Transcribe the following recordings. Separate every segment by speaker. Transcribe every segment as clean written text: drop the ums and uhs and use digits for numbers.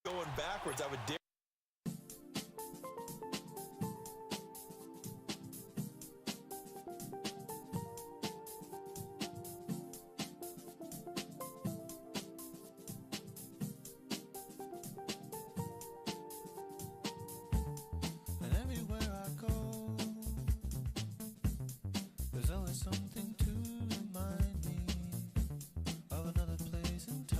Speaker 1: Going backwards, I would dare.
Speaker 2: And everywhere I go, there's always something to remind me of another place and time.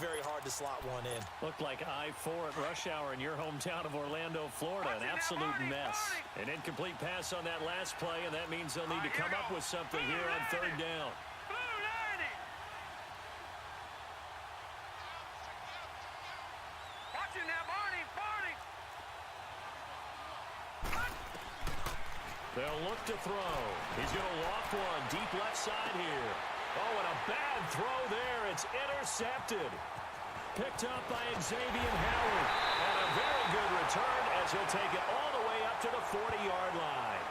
Speaker 1: Very hard to slot one in.
Speaker 3: Looked like I-4 at rush hour in your hometown of Orlando, Florida. An absolute mess. An incomplete pass on that last play, and that means they'll need to come up with something here on third down. They'll look to throw. He's going to loft one deep left side here. Oh, and a bad throw there. It's intercepted. Picked up by Xavier Howard. And a very good return as he'll take it all the way up to the 40-yard line.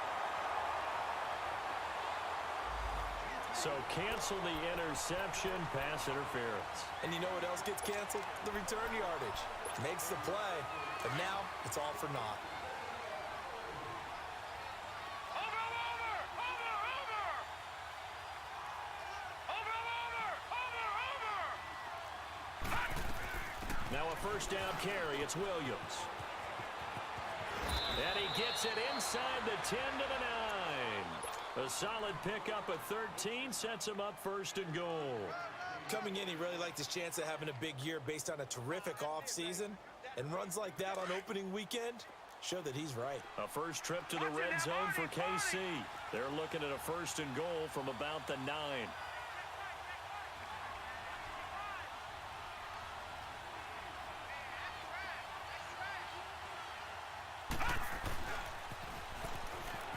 Speaker 3: So cancel the interception, pass interference.
Speaker 1: And you know what else gets canceled? The return yardage. Makes the play, but now it's all for naught.
Speaker 3: Now a first down carry. It's Williams. And he gets it inside the 10 to the 9. A solid pickup at 13 sets him up first and goal.
Speaker 1: Coming in, he really liked his chance of having a big year based on a terrific offseason. And runs like that on opening weekend show that he's right.
Speaker 3: A first trip to the red zone for KC. They're looking at a first and goal from about the 9.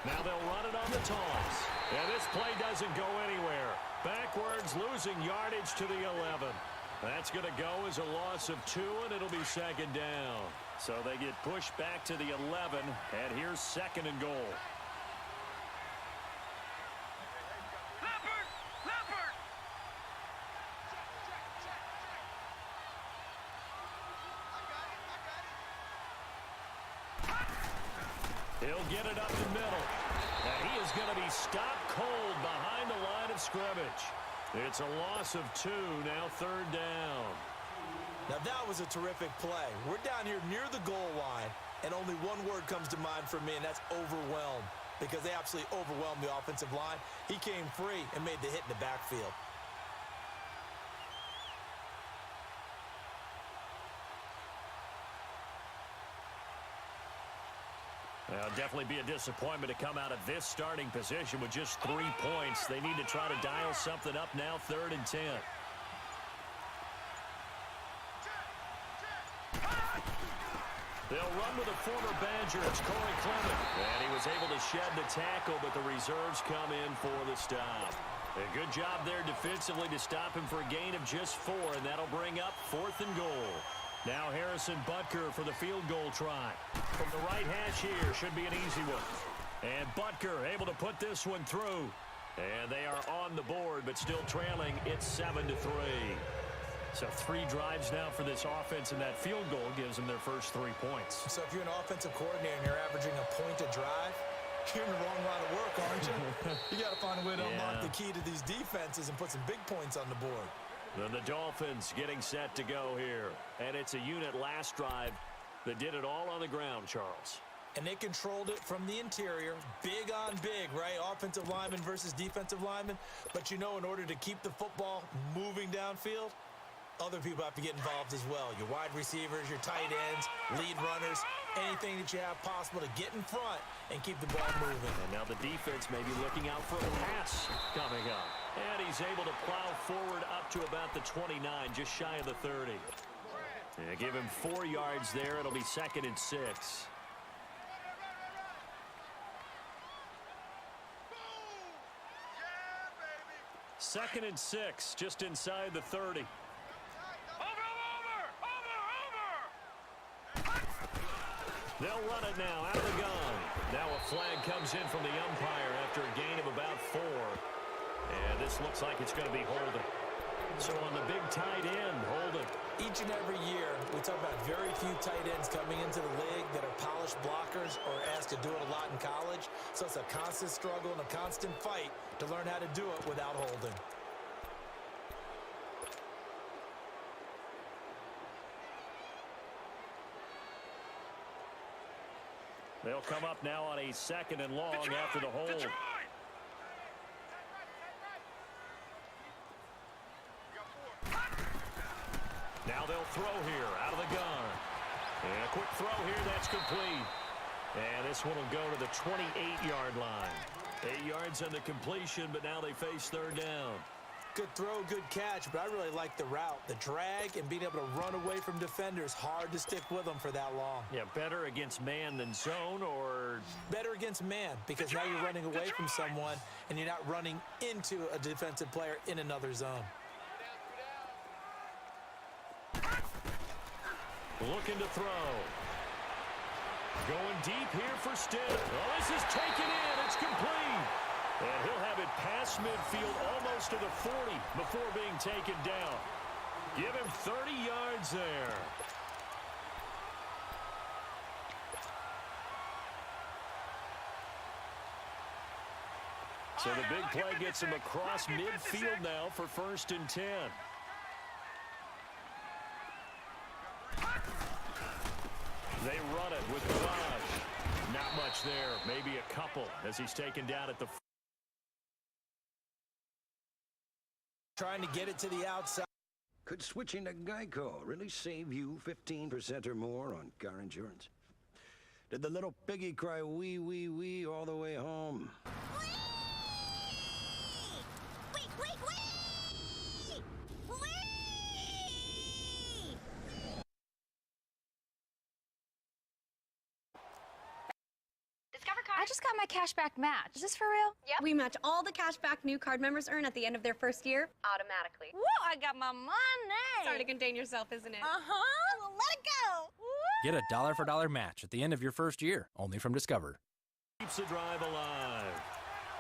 Speaker 3: Now they'll run it on the toss. And this play doesn't go anywhere. Backwards, losing yardage to the 11. That's going to go as a loss of 2, and it'll be second down. So they get pushed back to the 11, and here's second and goal. He'll get it up the middle. And he is going to be stopped cold behind the line of scrimmage. It's a loss of 2, now 3rd down.
Speaker 1: Now that was a terrific play. We're down here near the goal line, and only one word comes to mind for me, and that's overwhelmed, because they absolutely overwhelmed the offensive line. He came free and made the hit in the backfield.
Speaker 3: Well, definitely be a disappointment to come out of this starting position with just 3 points. They need to try to dial something up now, 3rd and 10. They'll run with a former Badger. It's Corey Clement. And he was able to shed the tackle, but the reserves come in for the stop. A good job there defensively to stop him for a gain of just 4, and that'll bring up 4th and goal. Now Harrison Butker for the field goal try. From the right hash here, should be an easy one. And Butker able to put this one through. And they are on the board, but still trailing. It's 7-3. So 3 drives now for this offense, and that field goal gives them their first 3 points.
Speaker 1: So if you're an offensive coordinator and you're averaging a point a drive, you're in the wrong line of work, aren't you? You got to find a way to unlock the key to these defenses and put some big points on the board.
Speaker 3: Then the Dolphins getting set to go here. And it's a unit last drive that did it all on the ground, Charles.
Speaker 1: And they controlled it from the interior, big on big, right? Offensive lineman versus defensive lineman. But you know, in order to keep the football moving downfield, other people have to get involved as well. Your wide receivers, your tight ends, lead runners, anything that you have possible to get in front and keep the ball moving.
Speaker 3: And now the defense may be looking out for a pass coming up. And he's able to plow forward up to about the 29, just shy of the 30. Yeah, give him 4 yards there. It'll be 2nd and 6. 2nd and 6, just inside the 30. They'll run it now out of the gun. Now a flag comes in from the umpire after a gain of about 4. And this looks like it's going to be holding. So on the big tight end, holding.
Speaker 1: Each and every year, we talk about very few tight ends coming into the league that are polished blockers or asked to do it a lot in college. So it's a constant struggle and a constant fight to learn how to do it without holding.
Speaker 3: They'll come up now on a 2nd and long after the hold. Now they'll throw here out of the gun. And a quick throw here, that's complete. And this one will go to the 28-yard line. 8 yards on the completion, but now they face 3rd down.
Speaker 1: Good throw, good catch, but I really like the route. The drag and being able to run away from defenders, hard to stick with them for that long.
Speaker 3: Yeah, better against man than zone, or?
Speaker 1: Better against man, because now you're running away from someone and you're not running into a defensive player in another zone.
Speaker 3: Looking to throw. Going deep here for Stitt. Oh, this is taken in. It's complete. And he'll have it past midfield almost to the 40 before being taken down. Give him 30 yards there. So the big play gets him across midfield now for 1st and 10. They run it with Barrage. Not much there. Maybe a couple as he's taken down at the.
Speaker 1: Trying to get it to the outside.
Speaker 4: Could switching to Geico really save you 15% or more on car insurance? Did the little piggy cry wee, wee, wee all the way home?
Speaker 5: I just got my cashback match. Is this for real?
Speaker 6: Yep. We match all the cashback new card members earn at the end of their first year automatically.
Speaker 5: Whoa, I got my money.
Speaker 6: Sorry to contain yourself, isn't it?
Speaker 5: Uh-huh. Well, let it go. Woo.
Speaker 7: Get a dollar-for-dollar match at the end of your first year, only from Discover.
Speaker 3: Keeps the drive alive.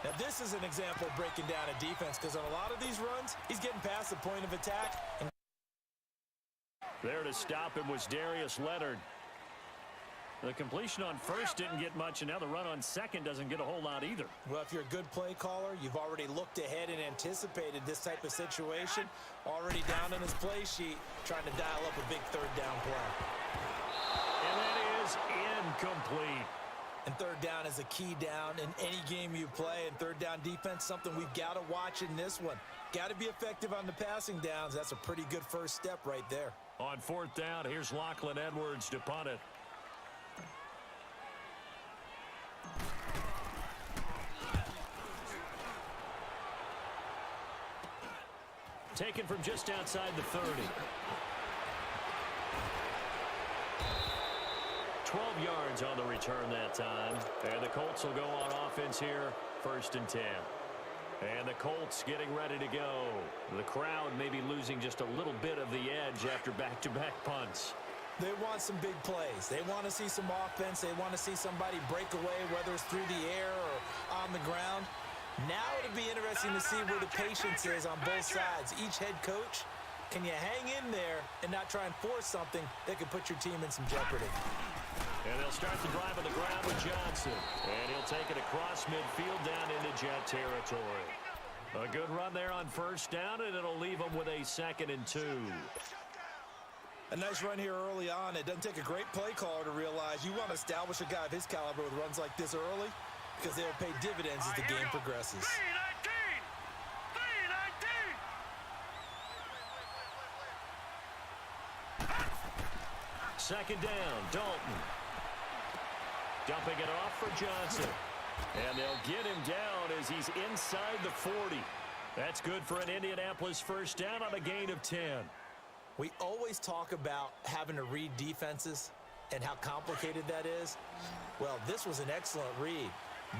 Speaker 1: Now, this is an example of breaking down a defense, because on a lot of these runs, he's getting past the point of attack. And
Speaker 3: there to stop him was Darius Leonard. The completion on first didn't get much, and now the run on second doesn't get a whole lot either.
Speaker 1: Well, if you're a good play caller, you've already looked ahead and anticipated this type of situation. Already down on his play sheet, trying to dial up a big third down play.
Speaker 3: And that is incomplete.
Speaker 1: And third down is a key down in any game you play. And third down defense, something we've got to watch in this one. Got to be effective on the passing downs. That's a pretty good first step right there.
Speaker 3: On fourth down, here's Lachlan Edwards to punt it. Taken from just outside the 30. 12 yards on the return that time. And the Colts will go on offense here, 1st and 10. And the Colts getting ready to go. The crowd may be losing just a little bit of the edge after back-to-back punts.
Speaker 1: They want some big plays. They want to see some offense. They want to see somebody break away, whether it's through the air or on the ground. Now it'll be interesting to see where the patience is on both sides. Each head coach, can you hang in there and not try and force something that could put your team in some jeopardy?
Speaker 3: And they'll start the drive on the ground with Johnson. And he'll take it across midfield down into Jet territory. A good run there on first down, and it'll leave them with a 2nd and 2.
Speaker 1: A nice run here early on. It doesn't take a great play caller to realize you want to establish a guy of his caliber with runs like this early, because they'll pay dividends as the game progresses.
Speaker 3: 2nd down, Dalton. Dumping it off for Johnson. And they'll get him down as he's inside the 40. That's good for an Indianapolis first down on a gain of 10.
Speaker 1: We always talk about having to read defenses and how complicated that is. Well, this was an excellent read.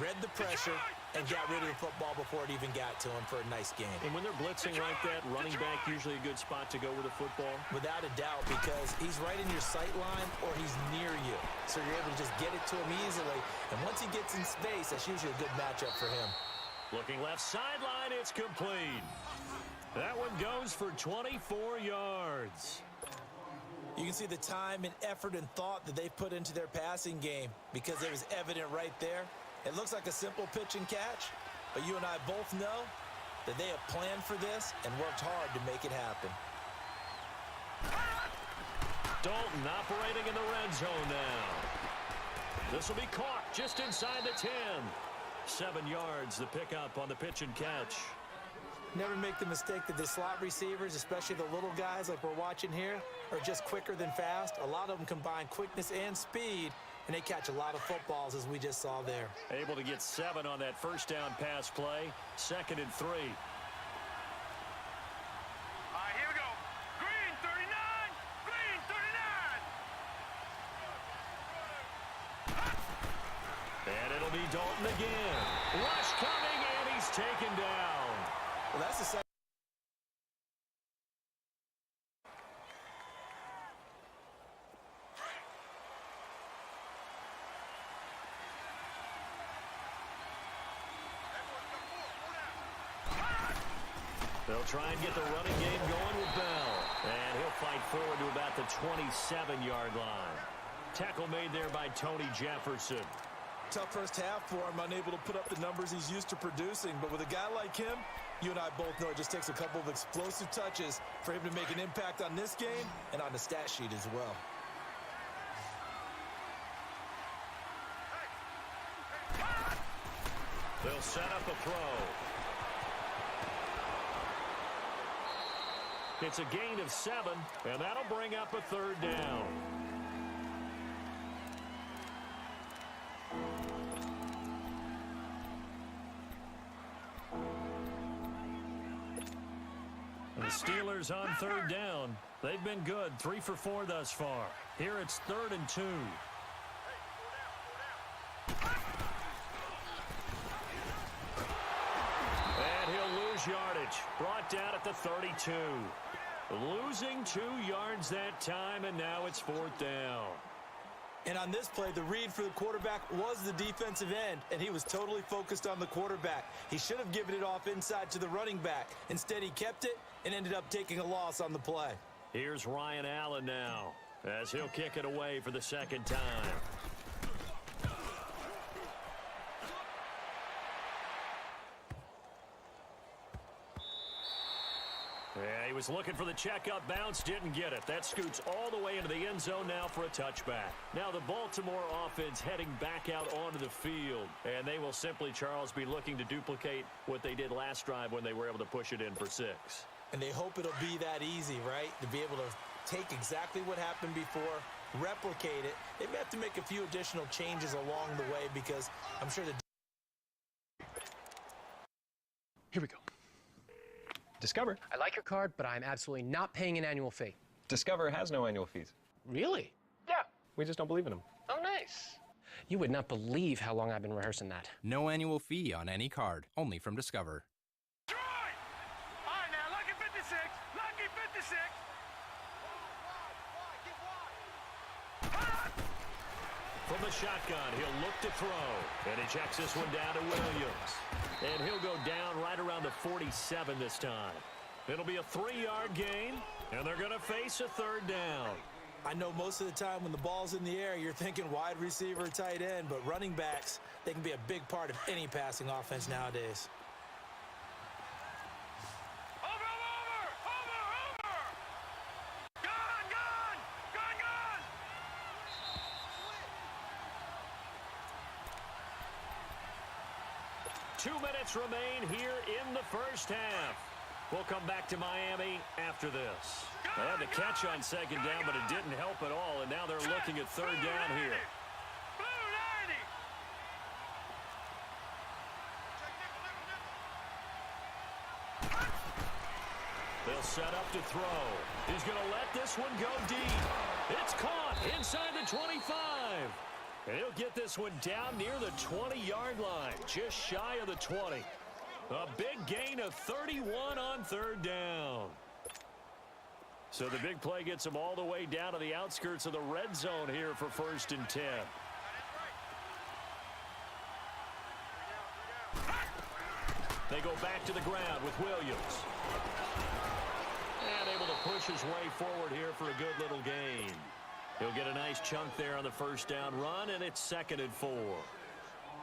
Speaker 1: Read the pressure and got rid of the football before it even got to him for a nice gain.
Speaker 3: And when they're blitzing like that, running back usually a good spot to go with the football?
Speaker 1: Without a doubt, because he's right in your sight line or he's near you. So you're able to just get it to him easily. And once he gets in space, that's usually a good matchup for him.
Speaker 3: Looking left sideline, it's complete. That one goes for 24 yards.
Speaker 1: You can see the time and effort and thought that they've put into their passing game because it was evident right there. It looks like a simple pitch and catch, but you and I both know that they have planned for this and worked hard to make it happen.
Speaker 3: Dalton operating in the red zone now. This will be caught just inside the 10. 7 yards, the pickup on the pitch and catch.
Speaker 1: Never make the mistake that the slot receivers, especially the little guys like we're watching here, are just quicker than fast. A lot of them combine quickness and speed, and they catch a lot of footballs, as we just saw there.
Speaker 3: Able to get 7 on that first down pass play. 2nd and 3.
Speaker 8: Here we go. Green 39. Green 39.
Speaker 3: And it'll be Dalton again. Rush coming, and he's taken down.
Speaker 1: Well, that's the second.
Speaker 3: They'll try and get the running game going with BAL. And he'll fight forward to about the 27-yard line. Tackle made there by Tony Jefferson.
Speaker 1: Tough first half for him, unable to put up the numbers he's used to producing. But with a guy like him, you and I both know it just takes a couple of explosive touches for him to make an impact on this game and on the stat sheet as well.
Speaker 3: They'll set up a throw. It's a gain of 7, and that'll bring up a 3rd down. The Steelers on 3rd down. They've been good, 3 for 4 thus far. Here it's 3rd and 2. And he'll lose yardage. Brought down at the 32. Losing 2 yards that time, and now it's 4th down.
Speaker 1: And on this play, the read for the quarterback was the defensive end, and he was totally focused on the quarterback. He should have given it off inside to the running back. Instead, he kept it and ended up taking a loss on the play.
Speaker 3: Here's Ryan Allen now, as he'll kick it away for the 2nd time. Yeah, he was looking for the checkup bounce, didn't get it. That scoots all the way into the end zone now for a touchback. Now the Baltimore offense heading back out onto the field. And they will simply, Charles, be looking to duplicate what they did last drive when they were able to push it in for 6.
Speaker 1: And they hope it'll be that easy, right? To be able to take exactly what happened before, replicate it. They may have to make a few additional changes along the way because I'm sure the...
Speaker 9: Here we go. Discover.
Speaker 10: I like your card, but I'm absolutely not paying an annual fee.
Speaker 9: Discover has no annual fees.
Speaker 10: Really?
Speaker 9: Yeah. We just don't believe in them.
Speaker 10: Oh, nice. You would not believe how long I've been rehearsing that.
Speaker 7: No annual fee on any card, only from Discover.
Speaker 8: Troy! All right, now, lucky 56. Lucky 56.
Speaker 3: From the shotgun, he'll look to throw. And he checks this one down to Williams. And he'll go down right around the 47 this time. It'll be a 3-yard gain, and they're going to face a 3rd down.
Speaker 1: I know most of the time when the ball's in the air, you're thinking wide receiver, tight end, but running backs, they can be a big part of any passing offense nowadays.
Speaker 8: Over! Gone!
Speaker 3: 2 minutes remain here in the first half. We'll come back to Miami after this. They had the catch on 2nd down, but it didn't help at all, and now they're looking at 3rd down here. They'll set up to throw. He's going to let this one go deep. It's caught inside the 25. And he'll get this one down near the 20-yard line, just shy of the 20. A big gain of 31 on 3rd down. So the big play gets him all the way down to the outskirts of the red zone here for 1st and 10. They go back to the ground with Williams. And able to push his way forward here for a good little gain. He'll get a nice chunk there on the 1st down run, and it's 2nd and 4.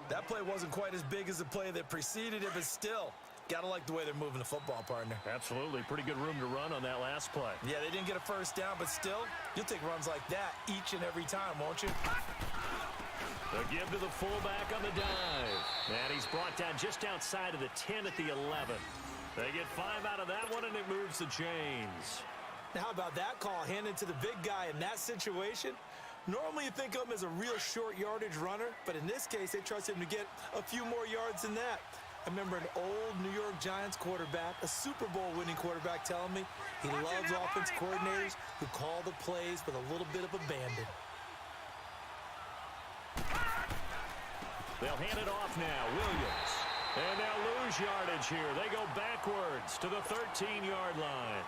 Speaker 1: That play wasn't quite as big as the play that preceded it, but still, gotta like the way they're moving the football, partner.
Speaker 3: Absolutely. Pretty good room to run on that last play.
Speaker 1: Yeah, they didn't get a 1st down, but still, you'll take runs like that each and every time, won't you?
Speaker 3: The give to the fullback on the dive. And he's brought down just outside of the 10 at the 11. They get 5 out of that one, and it moves the chains.
Speaker 1: Now, how about that call handed to the big guy in that situation? Normally, you think of him as a real short yardage runner, but in this case, they trust him to get a few more yards than that. I remember an old New York Giants quarterback, a Super Bowl winning quarterback, telling me he loves offense coordinators who call the plays with a little bit of abandon.
Speaker 3: They'll hand it off now, Williams. And they'll lose yardage here. They go backwards to the 13-yard line.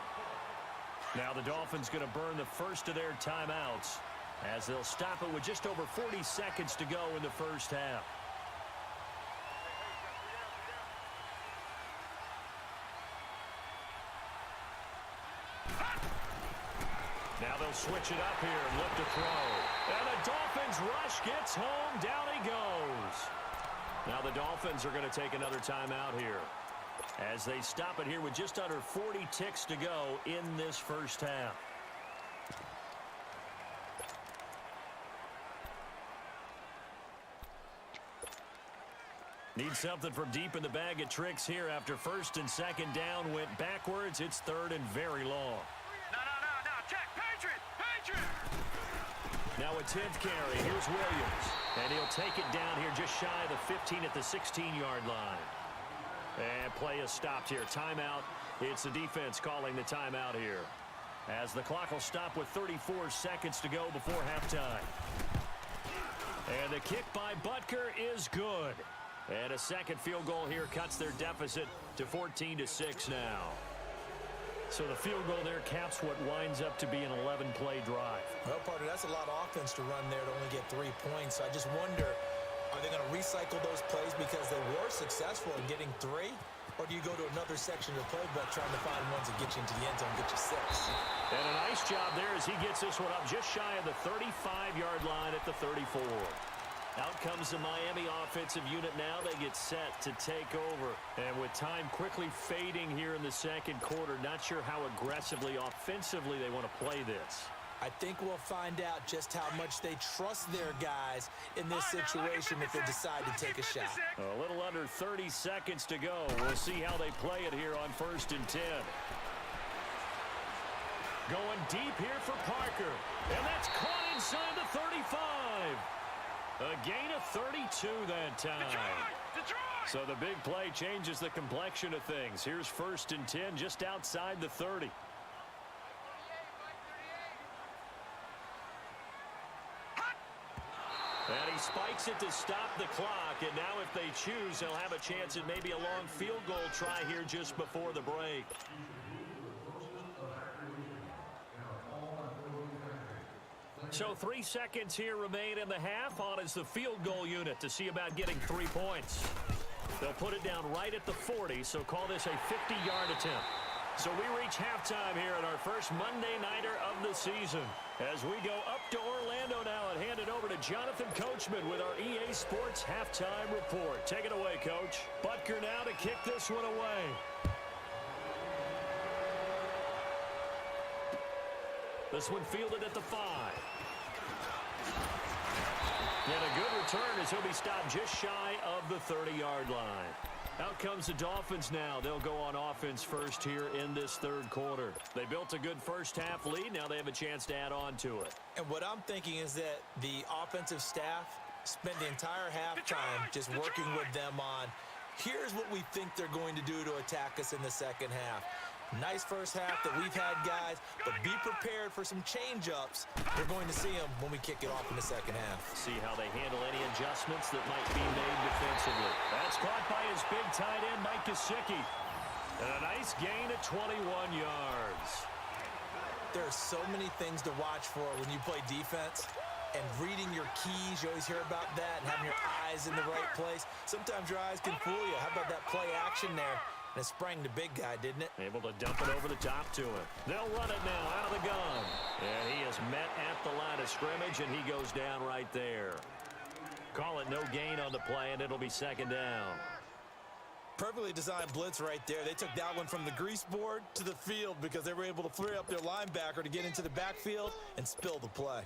Speaker 3: Now the Dolphins going to burn the first of their timeouts as they'll stop it with just over 40 seconds to go in the first half. Now they'll switch it up here and look to throw. And the Dolphins rush gets home. Down he goes. Now the Dolphins are going to take another timeout here as they stop it here with just under 40 ticks to go in this first half. Need something from deep in the bag of tricks here after 1st and 2nd down went backwards. It's 3rd and very long.
Speaker 8: No. Check. Patriot.
Speaker 3: Now a 10th carry. Here's Williams. And he'll take it down here just shy of the 15 at the 16-yard line. And play is stopped here. Timeout. It's the defense calling the timeout here, as the clock will stop with 34 seconds to go before halftime. And the kick by Butker is good. And a second field goal here cuts their deficit to 14-6 now. So the field goal there caps what winds up to be an 11-play drive.
Speaker 1: Well, partner, that's a lot of offense to run there to only get 3 points. So I just wonder, are they going to recycle those plays because they were successful in getting 3? Or do you go to another section of the playbook trying to find ones that get you into the end zone and get you 6?
Speaker 3: And a nice job there as he gets this one up just shy of the 35-yard line at the 34. Out comes the Miami offensive unit now. They get set to take over. And with time quickly fading here in the second quarter, not sure how aggressively, offensively they want to play this.
Speaker 1: I think we'll find out just how much they trust their guys in this situation if they decide to take a shot.
Speaker 3: A little under 30 seconds to go. We'll see how they play it here on 1st and 10. Going deep here for Parker. And that's caught inside the 35. A gain of 32 that time. So the big play changes the complexion of things. Here's 1st and 10 just outside the 30. And he spikes it to stop the clock. And now if they choose, they'll have a chance at maybe a long field goal try here just before the break. So 3 seconds here remain in the half. On is the field goal unit to see about getting 3 points. They'll put it down right at the 40, so call this a 50-yard attempt. So we reach halftime here in our first Monday Nighter of the season. As we go up to Orlando now and hand it over to Jonathan Coachman with our EA Sports Halftime Report. Take it away, Coach. Butker now to kick this one away. This one fielded at the 5. And a good return as he'll be stopped just shy of the 30-yard line. Out comes the Dolphins now. They'll go on offense first here in this third quarter. They built a good first-half lead. Now they have a chance to add on to it.
Speaker 1: And what I'm thinking is that the offensive staff spent the entire halftime just working with them on, here's what we think they're going to do to attack us in the second half. Nice first half that we've had, guys, but be prepared for some change-ups. We're going to see them when we kick it off in the second half.
Speaker 3: See how they handle any adjustments that might be made defensively. That's caught by his big tight end, Mike Gesicki. And a nice gain at 21 yards.
Speaker 1: There are so many things to watch for when you play defense. And reading your keys, you always hear about that, and having your eyes in the right place. Sometimes your eyes can fool you. How about that play action there? And it sprang the big guy, didn't it?
Speaker 3: Able to dump it over the top to him. They'll run it now out of the gun. And he is met at the line of scrimmage, and he goes down right there. Call it no gain on the play, and it'll be second down.
Speaker 1: Perfectly designed blitz right there. They took that one from the grease board to the field because they were able to free up their linebacker to get into the backfield and spill the play.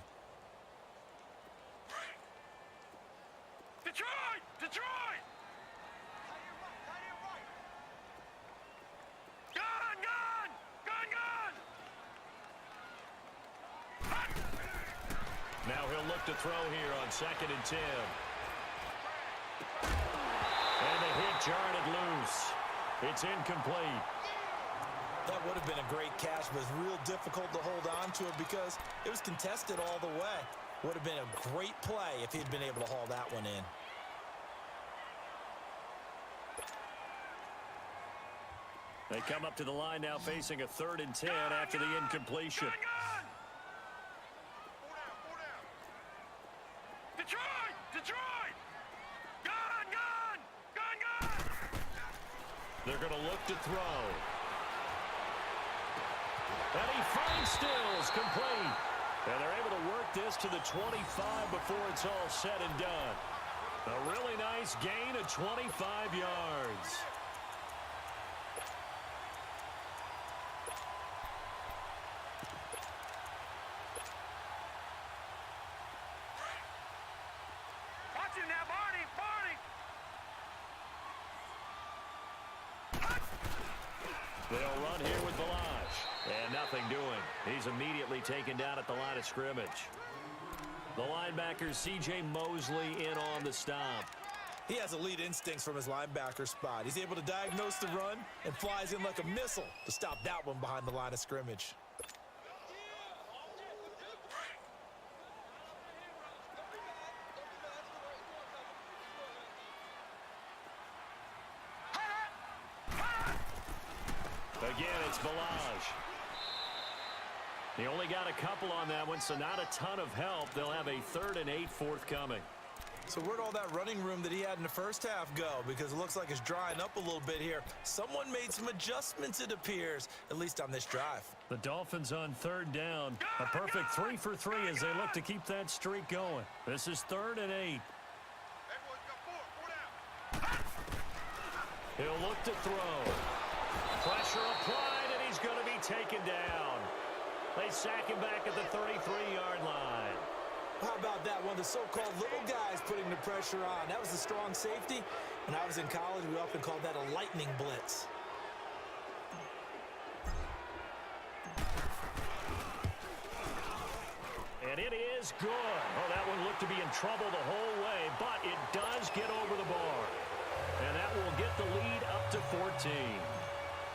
Speaker 8: Detroit! Detroit!
Speaker 3: Now he'll look to throw here on 2nd and 10. And the hit jarred it loose. It's incomplete.
Speaker 1: That would have been a great catch, but it's real difficult to hold on to it because it was contested all the way. Would have been a great play if he'd been able to haul that one in.
Speaker 3: They come up to the line now facing a 3rd and 10 after the incompletion.
Speaker 8: Detroit! Detroit! Gun!
Speaker 3: They're going to look to throw. And he finds Stills complete. And they're able to work this to the 25 before it's all said and done. A really nice gain of 25 yards.
Speaker 8: Watch him now, Barney!
Speaker 3: They'll run here with Balaj. And nothing doing. He's immediately taken down at the line of scrimmage. The linebacker, C.J. Mosley, in on the stop.
Speaker 1: He has elite instincts from his linebacker spot. He's able to diagnose the run and flies in like a missile to stop that one behind the line of scrimmage.
Speaker 3: Again, it's Balaj. He only got a couple on that one, so not a ton of help. They'll have a 3rd and 8 forthcoming.
Speaker 1: So where'd all that running room that he had in the first half go? Because it looks like it's drying up a little bit here. Someone made some adjustments, it appears, at least on this drive.
Speaker 3: The Dolphins on 3rd down. A perfect 3 for 3 as they look to keep that streak going. This is 3rd and 8. He'll look to throw. Pressure applied, and he's going to be taken down. They sack him back at the 33-yard line.
Speaker 1: How about that? One of the so-called little guys putting the pressure on. That was the strong safety. When I was in college, we often called that a lightning blitz.
Speaker 3: And it is good. Oh, that one looked to be in trouble the whole way, but it does get over the bar. And that will get the lead up to 14.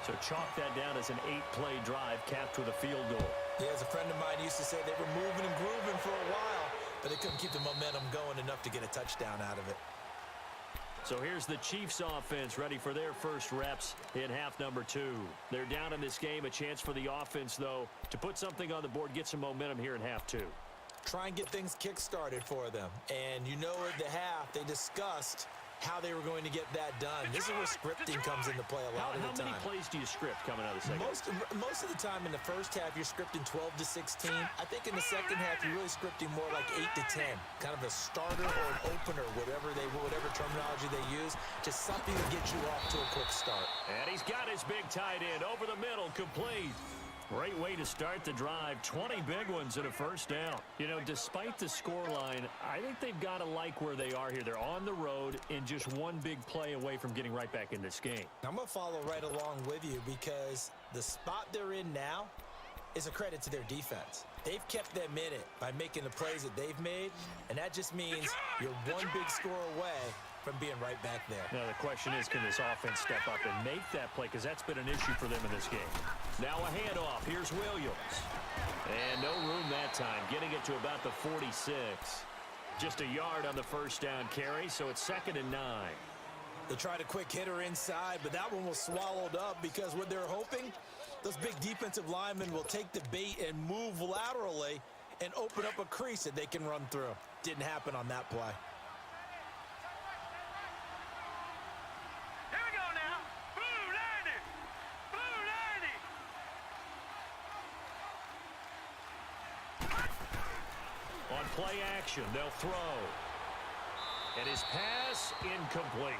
Speaker 3: So chalk that down as an 8-play drive capped with a field goal.
Speaker 1: Yeah, as a friend of mine used to say, they were moving and grooving for a while, but they couldn't keep the momentum going enough to get a touchdown out of it.
Speaker 3: So here's the Chiefs offense ready for their first reps in half number 2. They're down in this game. A chance for the offense, though, to put something on the board, get some momentum here in half 2.
Speaker 1: Try and get things kick-started for them. And you know at the half, they discussed how they were going to get that done. This is where scripting comes into play a lot of the time.
Speaker 3: How many plays do you script coming out of the second?
Speaker 1: Most of the time in the first half, you're scripting 12 to 16. I think in the second half, you're really scripting more like 8 to 10. Kind of a starter or an opener, whatever terminology they use. Just something to get you off to a quick start.
Speaker 3: And he's got his big tight end over the middle, complete. Great way to start the drive. 20 big ones and a first down. You know, despite the scoreline, I think they've got to like where they are here. They're on the road and just one big play away from getting right back in this game.
Speaker 1: I'm going to follow right along with you because the spot they're in now is a credit to their defense. They've kept them in it by making the plays that they've made, and that just means you're one big score away from being right back there.
Speaker 3: Now, the question is, can this offense step up and make that play? Because that's been an issue for them in this game. Now a handoff. Here's Williams. And no room that time, getting it to about the 46. Just a yard on the first down carry, so it's 2nd and 9.
Speaker 1: They tried a quick hitter inside, but that one was swallowed up because what they're hoping, those big defensive linemen will take the bait and move laterally and open up a crease that they can run through. Didn't happen on that play.
Speaker 8: Here we go now. Boo, Landy. Boo, Landy.
Speaker 3: On play action, they'll throw. And his pass incomplete.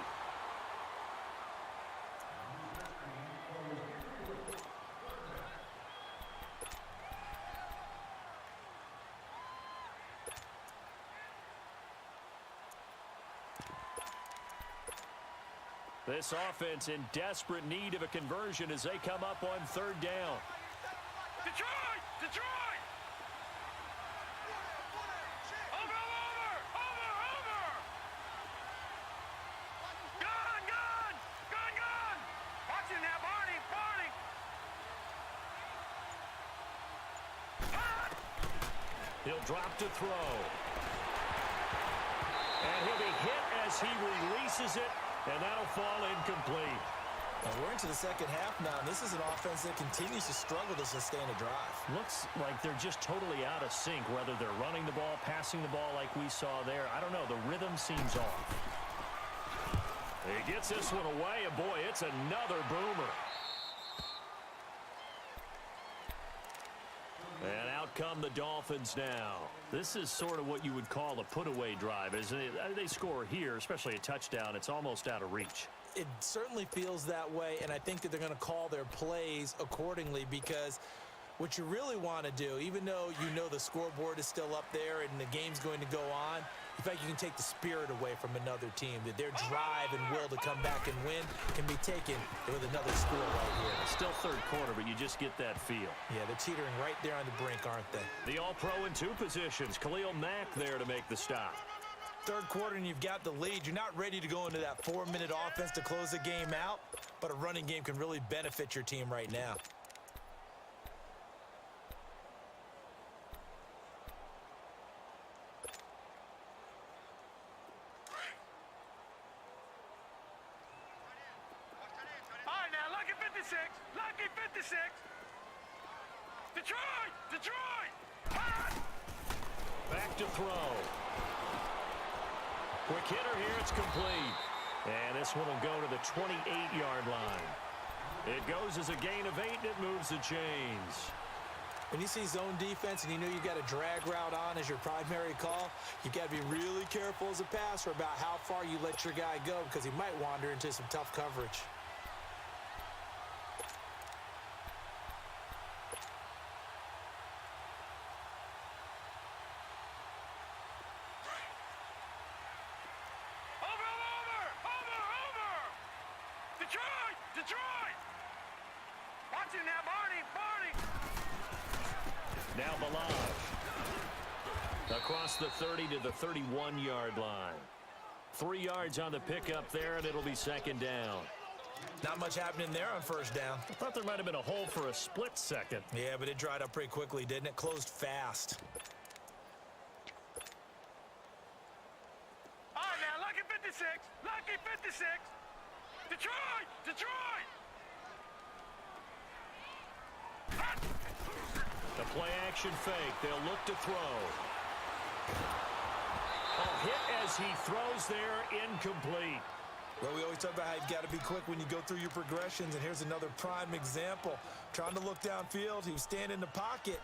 Speaker 3: This offense in desperate need of a conversion as they come up on 3rd down.
Speaker 8: Detroit! Detroit! Over! Gun! Watch it now, Barney!
Speaker 3: He'll drop to throw. And he'll be hit as he releases it. And that'll fall incomplete.
Speaker 1: Now we're into the second half now, and this is an offense that continues to struggle to sustain a drive.
Speaker 3: Looks like they're just totally out of sync, whether they're running the ball, passing the ball like we saw there. I don't know. The rhythm seems off. He gets this one away, and boy, it's another boomer. And out come the Dolphins now. This is sort of what you would call a put-away drive, isn't it? They score here, especially a touchdown. It's almost out of reach.
Speaker 1: It certainly feels that way, and I think that they're going to call their plays accordingly because what you really want to do, even though you know the scoreboard is still up there and the game's going to go on, in fact, you can take the spirit away from another team, that their drive and will to come back and win can be taken with another score right here.
Speaker 3: Still 3rd quarter, but you just get that feel.
Speaker 1: Yeah, they're teetering right there on the brink, aren't they?
Speaker 3: The All-Pro in 2 positions. Khalil Mack there to make the stop.
Speaker 1: 3rd quarter and you've got the lead. You're not ready to go into that 4-minute offense to close the game out, but a running game can really benefit your team right now.
Speaker 8: All right, now, lucky 56. Lucky 56. Detroit!
Speaker 3: Back to throw. Quick hitter here, it's complete. And this one will go to the 28-yard line. It goes as a gain of 8, and it moves the chains.
Speaker 1: When you see zone defense and you know you got a drag route on as your primary call, you got to be really careful as a passer about how far you let your guy go because he might wander into some tough coverage.
Speaker 8: Detroit! Watch it now, Barney!
Speaker 3: Now Balaj. Across the 30 to the 31-yard line. 3 yards on the pickup there, and it'll be second down.
Speaker 1: Not much happening there on first down.
Speaker 3: I thought there might have been a hole for a split second.
Speaker 1: Yeah, but it dried up pretty quickly, didn't it? Closed fast.
Speaker 8: All right, now, lucky 56! Lucky 56! Detroit! Detroit!
Speaker 3: The play-action fake. They'll look to throw. A hit as he throws there, incomplete.
Speaker 1: Well, we always talk about how you've got to be quick when you go through your progressions, and here's another prime example. Trying to look downfield, he was standing in the pocket,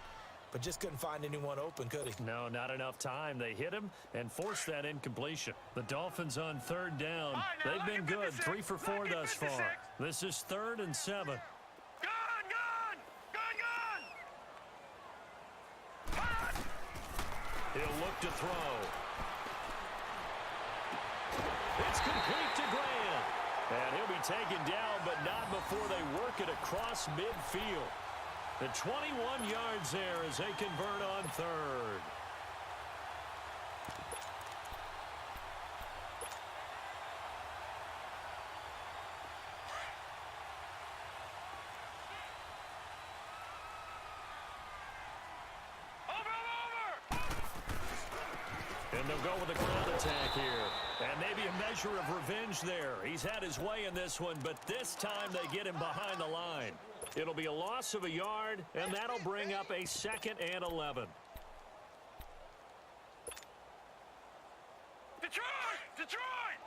Speaker 1: but just couldn't find anyone open, could he?
Speaker 3: No, not enough time. They hit him and forced that incompletion. The Dolphins on third down. They've been good, 3 for 4 thus far. This is 3rd and 7. He'll look to throw. It's complete to Grant. And he'll be taken down, but not before they work it across midfield. The 21 yards there as they convert on 3rd. And they'll go with a ground attack here. And maybe a measure of revenge there. He's had his way in this one, but this time they get him behind the line. It'll be a loss of a yard, and that'll bring up a 2nd and 11.
Speaker 8: Detroit! Detroit!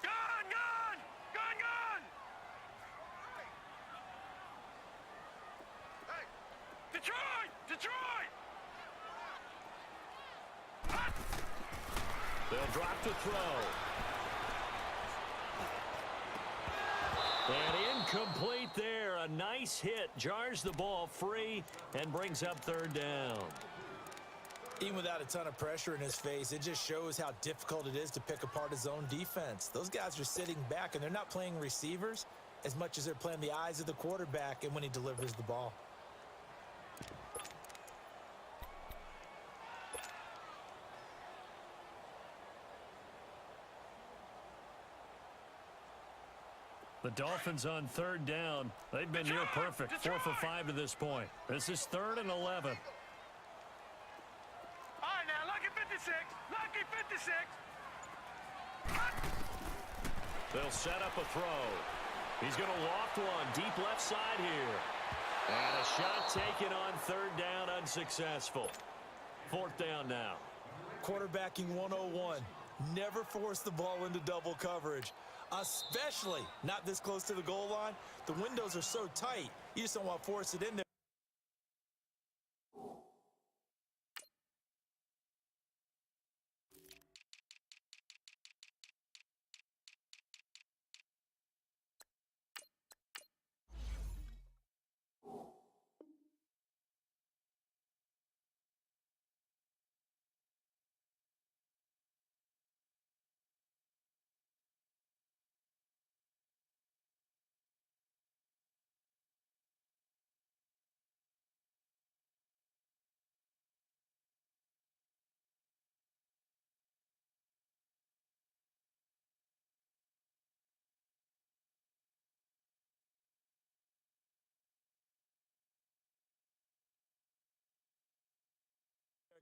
Speaker 8: Gun! Gun! Gun! Gun! Detroit! Detroit!
Speaker 3: They'll drop to throw. And incomplete there. A nice hit. Jars the ball free and brings up 3rd down.
Speaker 1: Even without a ton of pressure in his face, it just shows how difficult it is to pick apart his own defense. Those guys are sitting back, and they're not playing receivers as much as they're playing the eyes of the quarterback and when he delivers the ball.
Speaker 3: The Dolphins on 3rd down. They've been near perfect. 4 for 5 to this point. This is 3rd and 11.
Speaker 8: All right, now, lucky 56. Lucky 56.
Speaker 3: They'll set up a throw. He's going to loft one deep left side here. And a shot taken on 3rd down, unsuccessful. 4th down now.
Speaker 1: Quarterbacking 101. Never force the ball into double coverage, especially not this close to the goal line. The windows are so tight, you just don't want to force it in there.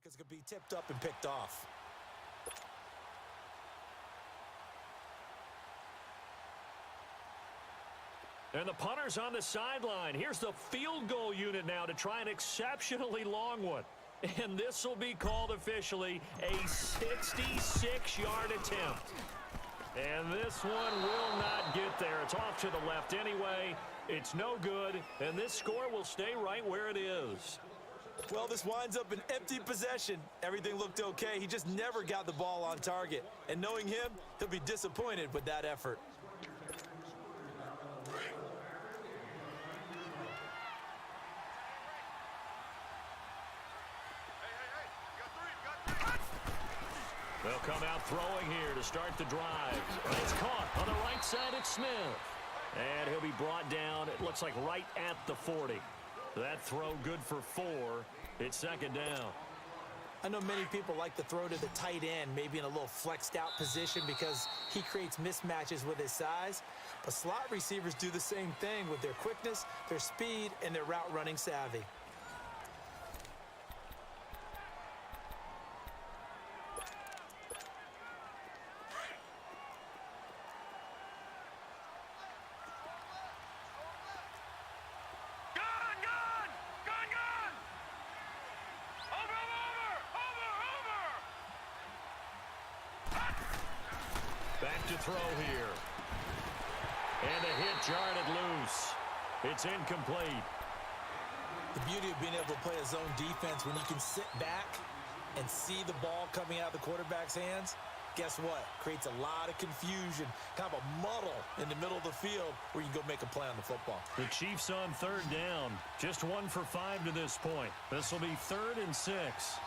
Speaker 1: Because it could be tipped up and picked off.
Speaker 3: And the punter's on the sideline. Here's the field goal unit now to try an exceptionally long one. And this will be called officially a 66-yard attempt. And this one will not get there. It's off to the left anyway. It's no good, and this score will stay right where it is.
Speaker 1: Well, this winds up an empty possession. Everything looked okay. He just never got the ball on target. And knowing him, he'll be disappointed with that effort.
Speaker 3: They'll come out throwing here to start the drive. And it's caught on the right side. It's Smith. And he'll be brought down, it looks like right at the 40. That throw good for 4. It's second down.
Speaker 1: I know many people like to throw to the tight end, maybe in a little flexed out position because he creates mismatches with his size. But slot receivers do the same thing with their quickness, their speed, and their route running savvy.
Speaker 3: Back to throw here. And a hit jarred it loose. It's incomplete.
Speaker 1: The beauty of being able to play a zone defense when you can sit back and see the ball coming out of the quarterback's hands, guess what? Creates a lot of confusion, kind of a muddle in the middle of the field where you can go make a play on the football.
Speaker 3: The Chiefs on third down. Just 1 for 5 to this point. This will be 3rd and 6.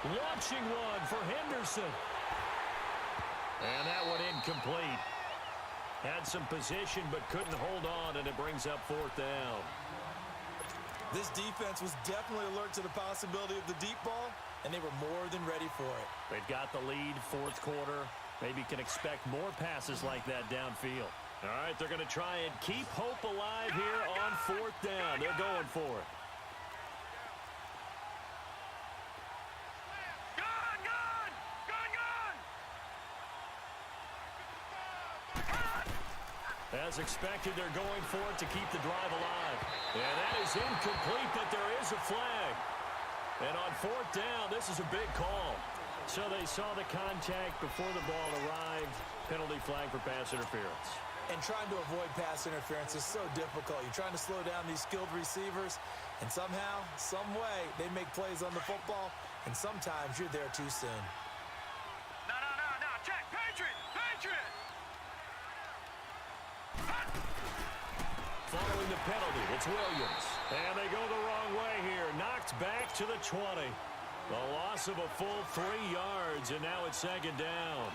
Speaker 3: Launching one for Henderson. And that one incomplete. Had some position but couldn't hold on, and it brings up 4th down.
Speaker 1: This defense was definitely alert to the possibility of the deep ball, and they were more than ready for it.
Speaker 3: They've got the lead, 4th quarter. Maybe can expect more passes like that downfield. All right, they're going to try and keep hope alive here on 4th down. They're going for it. As expected, they're going for it to keep the drive alive. And that is incomplete, but there is a flag. And on 4th down, this is a big call. So they saw the contact before the ball arrived. Penalty flag for pass interference.
Speaker 1: And trying to avoid pass interference is so difficult. You're trying to slow down these skilled receivers, and somehow, some way, they make plays on the football, and sometimes you're there too soon.
Speaker 8: No, check, Patriot!
Speaker 3: Following the penalty, it's Williams. And they go the wrong way here. Knocked back to the 20. The loss of a full 3 yards, and now it's second down.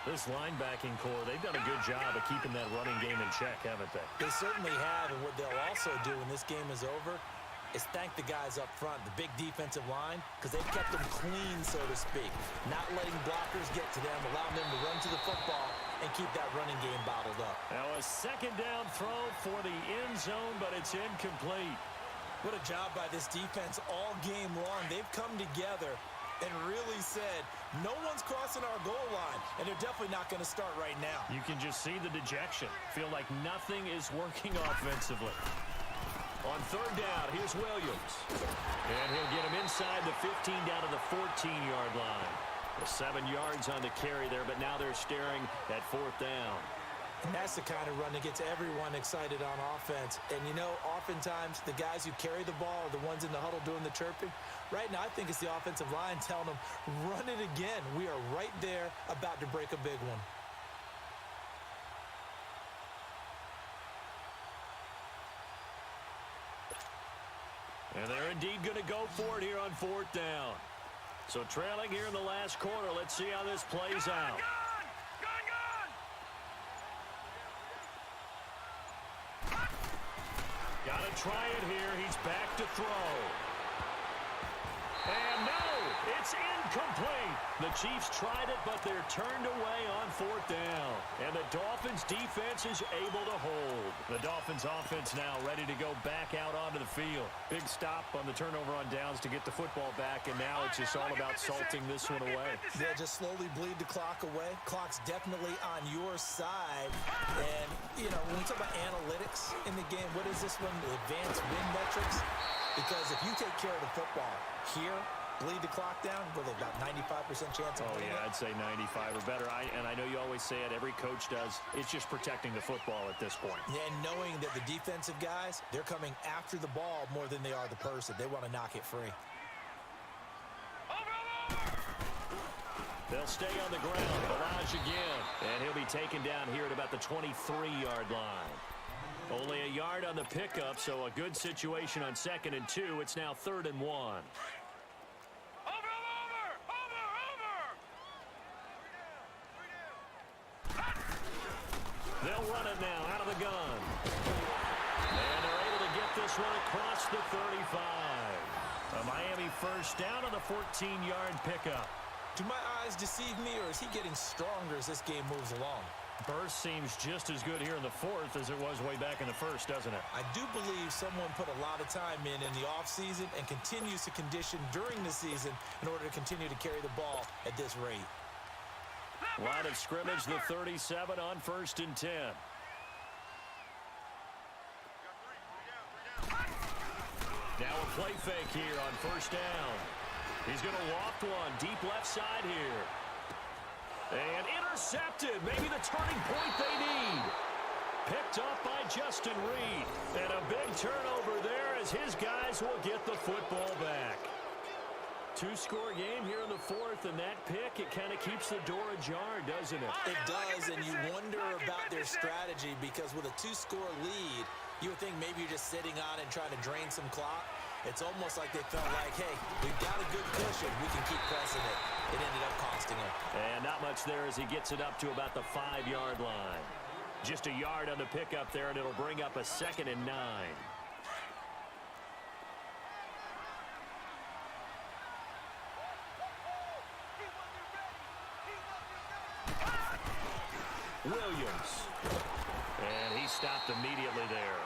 Speaker 3: This linebacking core, they've done a good job of keeping that running game in check, haven't they?
Speaker 1: They certainly have, and what they'll also do when this game is over is thank the guys up front, the big defensive line, because they've kept them clean, so to speak. Not letting blockers get to them, allowing them to run to the football and keep that running game bottled up.
Speaker 3: Now a second down throw for the end zone, but it's incomplete.
Speaker 1: What a job by this defense all game long. They've come together and really said, no one's crossing our goal line, and they're definitely not going to start right now.
Speaker 3: You can just see the dejection. Feel like nothing is working offensively. On 3rd down, here's Williams. And he'll get him inside the 15 down to the 14-yard line. 7 yards on the carry there, but now they're staring at 4th down.
Speaker 1: And that's the kind of run that gets everyone excited on offense. And, you know, oftentimes the guys who carry the ball are the ones in the huddle doing the chirping. Right now, I think it's the offensive line telling them, run it again. We are right there about to break a big one.
Speaker 3: And they're indeed going to go for it here on 4th down. So trailing here in the last quarter. Let's see how this plays out. Got to try it here. He's back to throw. And no, it's incomplete. The Chiefs tried it, but they're turned away on 4th down. And the Dolphins defense is able to hold. The Dolphins offense now ready to go back out onto the field. Big stop on the turnover on downs to get the football back, and now it's just all about salting this one away.
Speaker 1: They'll just slowly bleed the clock away. Clock's definitely on your side. And, you know, when we talk about analytics in the game, what is this one? The advanced win metrics? Because if you take care of the football here bleed the clock down with about 95% chance of winning
Speaker 3: yeah,
Speaker 1: it?
Speaker 3: I'd say 95 or better. And I know you always say it, every coach does. It's just protecting the football at this point.
Speaker 1: Yeah, and knowing that the defensive guys, they're coming after the ball more than they are the person. They want to knock it free.
Speaker 3: They'll stay on the ground. Balaj again. And he'll be taken down here at about the 23-yard line. Only a yard on the pickup, so a good situation on 2nd and 2. It's now 3rd and 1. They'll run it now out of the gun. And they're able to get this one across the 35. A Miami first down on the 14-yard pickup.
Speaker 1: Do my eyes deceive me, or is he getting stronger as this game moves along?
Speaker 3: Burst seems just as good here in the 4th as it was way back in the 1st, doesn't it?
Speaker 1: I do believe someone put a lot of time in the offseason and continues to condition during the season in order to continue to carry the ball at this rate.
Speaker 3: Line of scrimmage, the 37 on 1st and 10. Now a play fake here on 1st down. He's going to loft one deep left side here. And intercepted. Maybe the turning point they need. Picked up by Justin Reed. And a big turnover there as his guys will get the football back. Two-score game here in the 4th, and that pick, it kind of keeps the door ajar, doesn't it?
Speaker 1: It does, and you wonder about their strategy because with a 2-score lead, you would think maybe you're just sitting on it and trying to drain some clock. It's almost like they felt like, hey, we've got a good cushion. We can keep pressing it. It ended up costing him.
Speaker 3: And not much there as he gets it up to about the 5-yard line. Just a yard on the pickup there, and it'll bring up a 2nd and 9. Williams. And he stopped immediately there.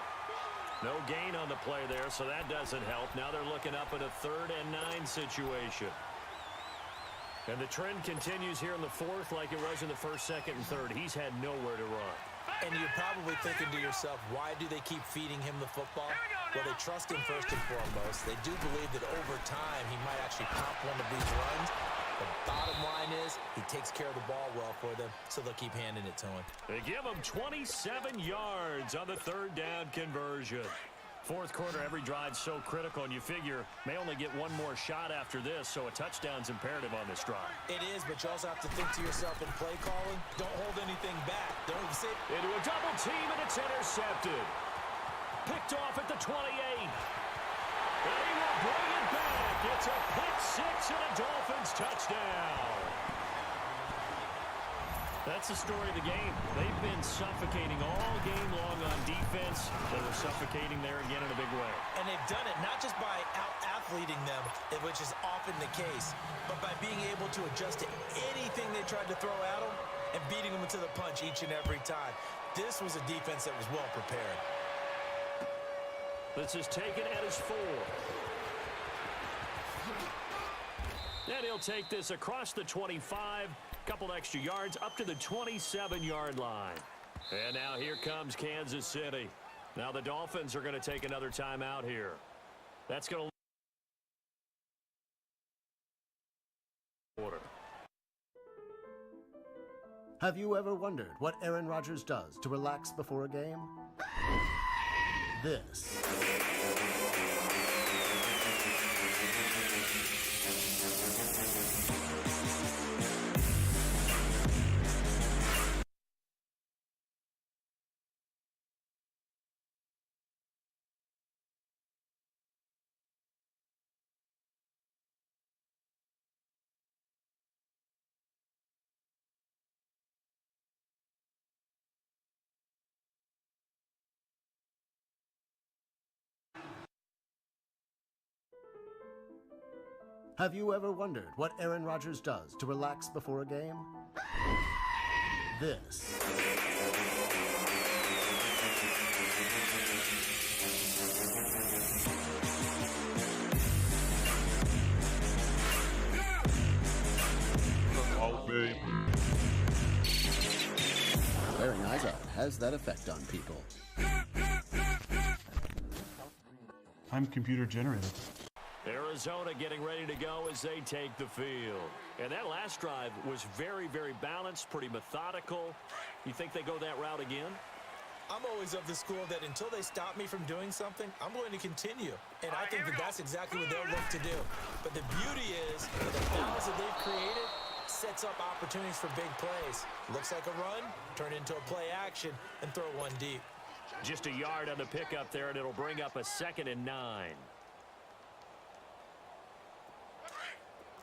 Speaker 3: No gain on the play there, so that doesn't help. Now they're looking up at a 3rd and 9 situation. And the trend continues here in the 4th like it was in the 1st, 2nd, and 3rd. He's had nowhere to run.
Speaker 1: And you're probably thinking to yourself, why do they keep feeding him the football? Well, they trust him first and foremost. They do believe that over time he might actually pop one of these runs. The bottom line is he takes care of the ball well for them, so they'll keep handing it to him.
Speaker 3: They give him 27 yards on the 3rd down conversion. 4th quarter, every drive's so critical, and you figure may only get one more shot after this, so a touchdown's imperative on this drive.
Speaker 1: It is, but you also have to think to yourself in play calling, don't hold anything back. Don't sit.
Speaker 3: Into a double team, and it's intercepted. Picked off at the 28. And he will bring it back. It's a pick six and a Dolphins touchdown. That's the story of the game. They've been suffocating all game long on defense. They were suffocating there again in a big way.
Speaker 1: And they've done it not just by out-athleting them, which is often the case, but by being able to adjust to anything they tried to throw at them and beating them to the punch each and every time. This was a defense that was well prepared.
Speaker 3: This is taken at his 4. And he'll take this across the 25. Couple extra yards up to the 27-yard line. And now here comes Kansas City. Now the Dolphins are going to take another timeout here. That's going to order.
Speaker 11: Have you ever wondered what Aaron Rodgers does to relax before a game? This. Have you ever wondered what Aaron Rodgers does to relax before a game? This.
Speaker 12: Oh, baby.
Speaker 11: Wearing eyes out has that effect on people.
Speaker 12: I'm computer generated.
Speaker 3: Arizona getting ready to go as they take the field. And that last drive was very, very balanced, pretty methodical. You think they go that route again?
Speaker 1: I'm always of the school that until they stop me from doing something, I'm going to continue. And I think that that's exactly what they'll look to do. But the beauty is that the fouls that they've created sets up opportunities for big plays. Looks like a run, turn into a play action, and throw one deep.
Speaker 3: Just a yard on the pickup there, and it'll bring up a 2nd and 9.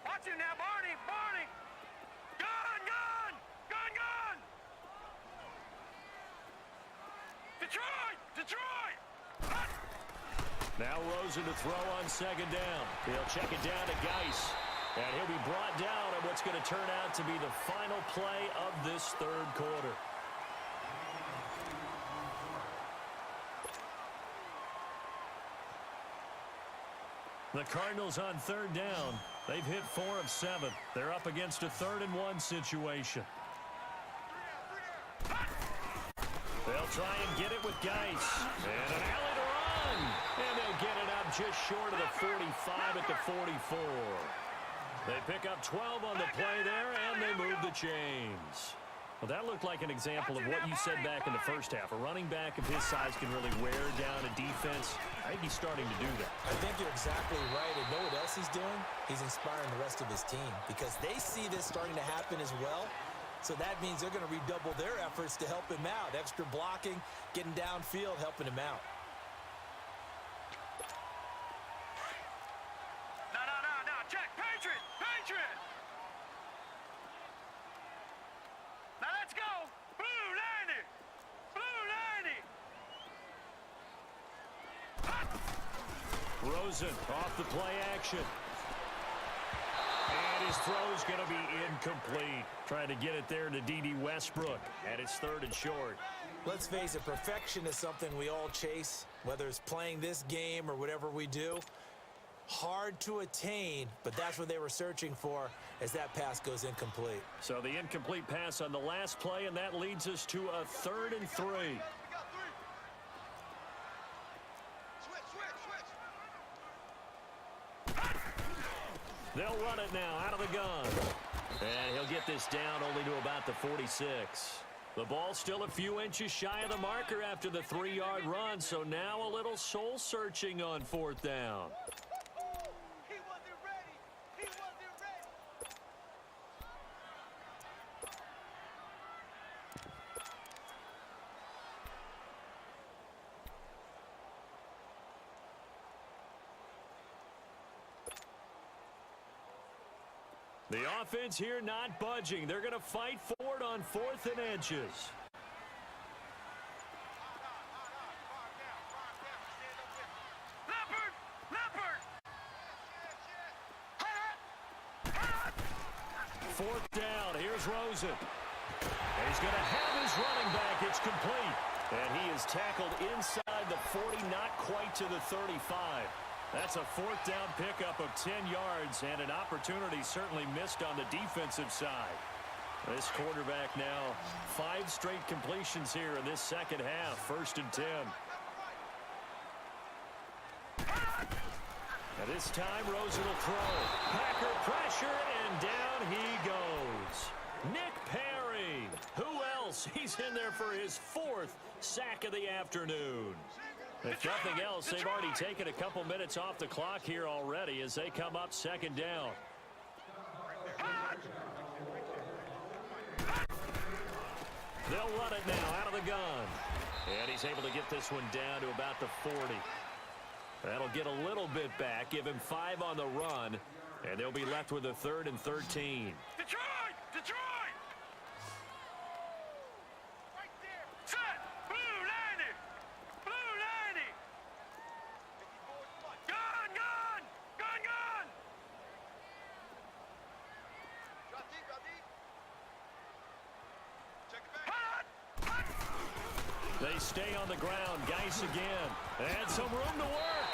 Speaker 8: Watch it now, Barney! Barney! Gun! Gun! Gun! Gun! Detroit! Detroit!
Speaker 3: Now Rosen to throw on 2nd down. He'll check it down to Geis. And he'll be brought down on what's going to turn out to be the final play of this 3rd quarter. The Cardinals on 3rd down. They've hit 4 of 7. They're up against a 3rd and 1 situation. They'll try and get it with Geis. And an alley to run. And they'll get it up just short of the 45 at the 44. They pick up 12 on the play there, and they move the chains. Well, that looked like an example of what you said back in the first half. A running back of his size can really wear down a defense. I think he's starting to do that.
Speaker 1: I think you're exactly right. And know what else he's doing? He's inspiring the rest of his team because they see this starting to happen as well. So that means they're going to redouble their efforts to help him out. Extra blocking, getting downfield, helping him out.
Speaker 8: No. Check. Patriot! Patriot! Now let's go! Blue 90! Blue 90!
Speaker 3: Rosen off the play action. And his throw's going to be incomplete. Trying to get it there to D.D. Westbrook. And it's 3rd and short.
Speaker 1: Let's face it, perfection is something we all chase, whether it's playing this game or whatever we do. Hard to attain, but that's what they were searching for as that pass goes incomplete.
Speaker 3: So the incomplete pass on the last play, and that leads us to a 3rd and 3. They'll run it now out of the gun. And he'll get this down only to about the 46. The ball still a few inches shy of the marker after the 3-yard run, so now a little soul-searching on 4th down. The offense here not budging. They're going to fight for it on 4th and inches.
Speaker 8: Leopard!
Speaker 3: 4th down. Here's Rosen. He's going to have his running back. It's complete. And he is tackled inside the 40, not quite to the 35. That's a 4th down pickup of 10 yards, and an opportunity certainly missed on the defensive side. This quarterback now 5 straight completions here in this 2nd half. 1st and 10. Now this time, Rosen will throw. Packer pressure, and down he goes. Nick Perry. Who else? He's in there for his 4th sack of the afternoon. If nothing else, they've already taken a couple minutes off the clock here already as they come up 2nd down. They'll run it now out of the gun. And he's able to get this one down to about the 40. That'll get a little bit back, give him 5 on the run, and they'll be left with a 3rd and 13.
Speaker 8: Detroit! Detroit! Right there! Set! Blue 90! Blue 90! Gun! Gun! Gun! Gun! Drop deep, drop deep. Check it back.
Speaker 3: They stay on the ground. Geis again. And some room to work.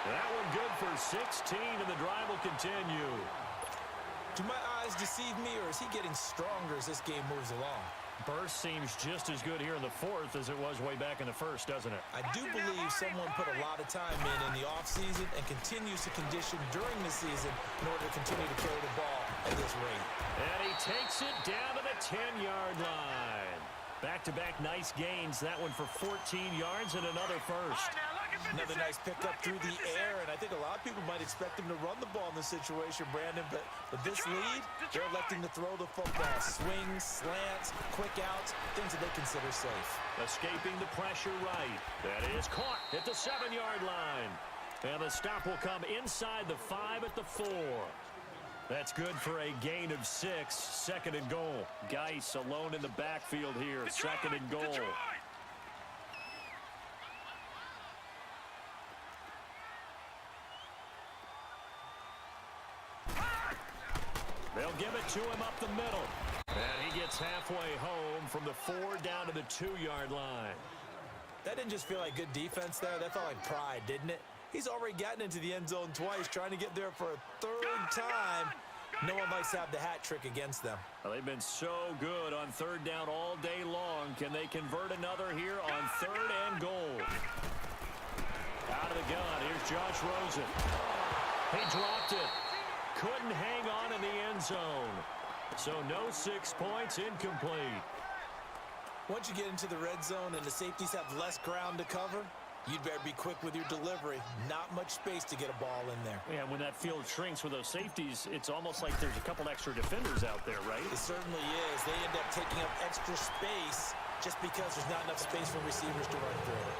Speaker 3: That one good for 16, and the drive will continue.
Speaker 1: Do my eyes deceive me, or is he getting stronger as this game moves along?
Speaker 3: Burst seems just as good here in the fourth as it was way back in the first, doesn't it?
Speaker 1: I do believe someone put a lot of time in the offseason and continues to condition during the season in order to continue to carry the ball at this rate.
Speaker 3: And he takes it down to the 10-yard line. Back-to-back nice gains. That one for 14 yards and another first.
Speaker 1: Another nice pickup through the air, and I think a lot of people might expect him to run the ball in this situation, Brandon, but with this lead, they're electing to throw the football. Swings, slants, quick outs, things that they consider safe.
Speaker 3: Escaping the pressure right. That is caught at the 7-yard line. And the stop will come inside the 5 at the 4. That's good for a gain of 6. Second and goal. Geis alone in the backfield here. Second and goal. They'll give it to him up the middle. And he gets halfway home from the 4 down to the 2-yard line.
Speaker 1: That didn't just feel like good defense there. That felt like pride, didn't it? He's already gotten into the end zone twice, trying to get there for a third time. No one likes to have the hat trick against them.
Speaker 3: Well, they've been so good on third down all day long. Can they convert another here on third and goal? Out of the gun, here's Josh Rosen. He dropped it. Couldn't hang on in the end zone. So no 6 points, incomplete.
Speaker 1: Once you get into the red zone and the safeties have less ground to cover, you'd better be quick with your delivery. Not much space to get a ball in there.
Speaker 3: Yeah, when that field shrinks with those safeties, it's almost like there's a couple extra defenders out there, right?
Speaker 1: It certainly is. They end up taking up extra space just because there's not enough space for receivers to run through.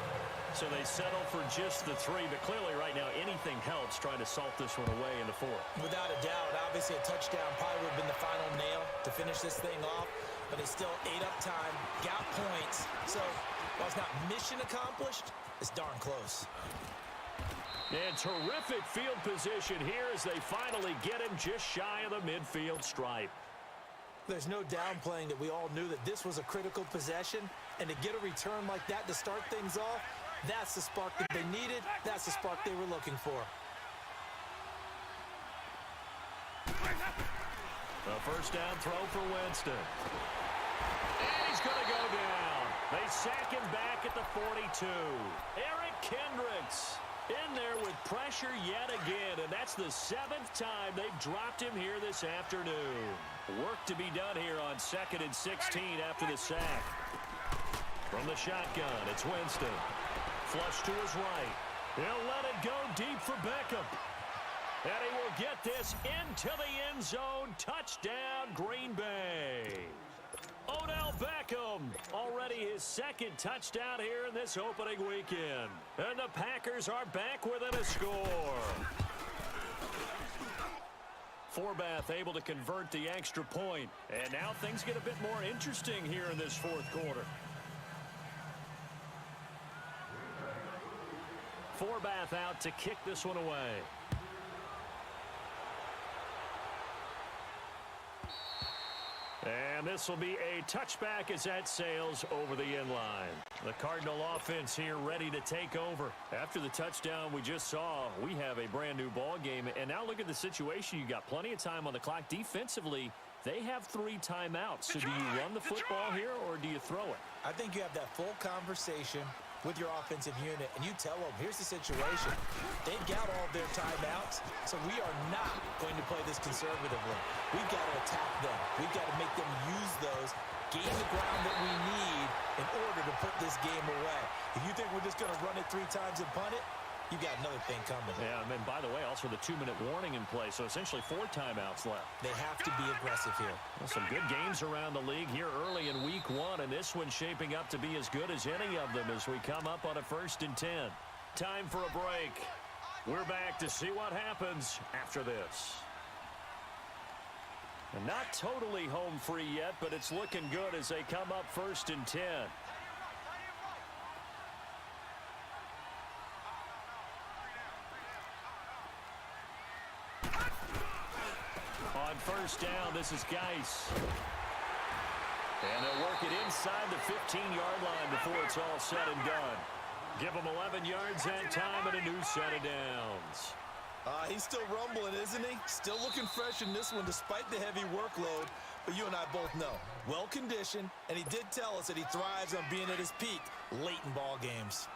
Speaker 3: So they settle for just the 3, but clearly right now anything helps trying to salt this one away in the 4th.
Speaker 1: Without a doubt, obviously a touchdown probably would have been the final nail to finish this thing off, but they still ate up time, got points. So while it's not mission accomplished, it's darn close.
Speaker 3: And terrific field position here as they finally get him just shy of the midfield stripe.
Speaker 1: There's no downplaying that we all knew that this was a critical possession, and to get a return like that to start things off, that's the spark that they needed. That's the spark they were looking for.
Speaker 3: A first down throw for Winston. And he's going to go down. They sack him back at the 42. Eric Kendricks in there with pressure yet again, and that's the 7th time they've dropped him here this afternoon. Work to be done here on 2nd and 16 after the sack. From the shotgun, it's Winston. Flush to his right. He'll let it go deep for Beckham. And he will get this into the end zone. Touchdown, Green Bay. Odell Beckham, already his 2nd touchdown here in this opening weekend. And the Packers are back within a score. Forbath able to convert the extra point. And now things get a bit more interesting here in this 4th quarter. Forbath out to kick this one away. And this will be a touchback as that sails over the end line. The Cardinal offense here ready to take over. After the touchdown we just saw, we have a brand new ball game. And now look at the situation. You got plenty of time on the clock. Defensively, they have 3 timeouts. So do you run the football here or do you throw it?
Speaker 1: I think you have that full conversation with your offensive unit, and you tell them, here's the situation. They've got all their timeouts, so we are not going to play this conservatively. We've got to attack them. We've got to make them use those, gain the ground that we need in order to put this game away. If you think we're just going to run it 3 times and punt it, you got another thing coming.
Speaker 3: Yeah, and by the way, also the 2-minute warning in play, so essentially 4 timeouts left.
Speaker 1: They have to be aggressive here.
Speaker 3: Well, some good games around the league here early in week 1, and this one's shaping up to be as good as any of them as we come up on a 1st and 10. Time for a break. We're back to see what happens after this. And not totally home free yet, but it's looking good as they come up 1st and 10. On 1st down, this is Geis. And they'll work it inside the 15-yard line before it's all said and done. Give them 11 yards that time and a new set of downs.
Speaker 1: He's still rumbling, isn't he? Still looking fresh in this one despite the heavy workload. But you and I both know, well-conditioned, and he did tell us that he thrives on being at his peak late in ball games.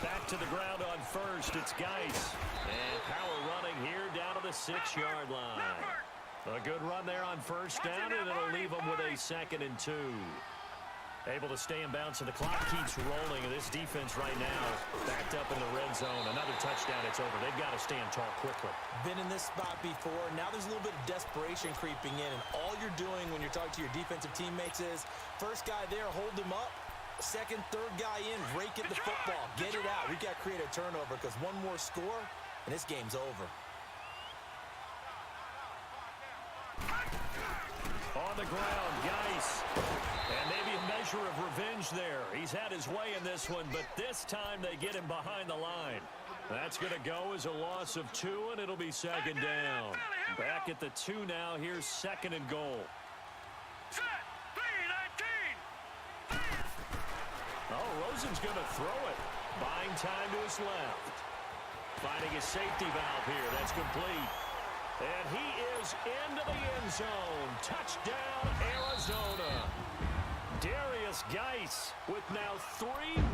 Speaker 3: Back to the ground on first, it's Geis. And power running here down to the 6-yard line. A good run there on first down, and it'll leave them with a 2nd and 2. Able to stay in bounds, so the clock keeps rolling, and this defense right now backed up in the red zone. Another touchdown, it's over. They've got to stand tall quickly.
Speaker 1: Been in this spot before. Now there's a little bit of desperation creeping in, and all you're doing when you're talking to your defensive teammates is, first guy there, hold him up. Second, third guy in, rake at the football. Get it out. We've got to create a turnover because one more score, and this game's over.
Speaker 3: On the ground, Geis. And maybe a measure of revenge there. He's had his way in this one, but this time they get him behind the line. That's going to go as a loss of 2, and it'll be 2nd down. Back at the 2 now. Here's 2nd and goal. Oh, Rosen's going to throw it. Buying time to his left. Finding his safety valve here. That's complete. And he is into the end zone. Touchdown, Arizona. Darius Geis with now 3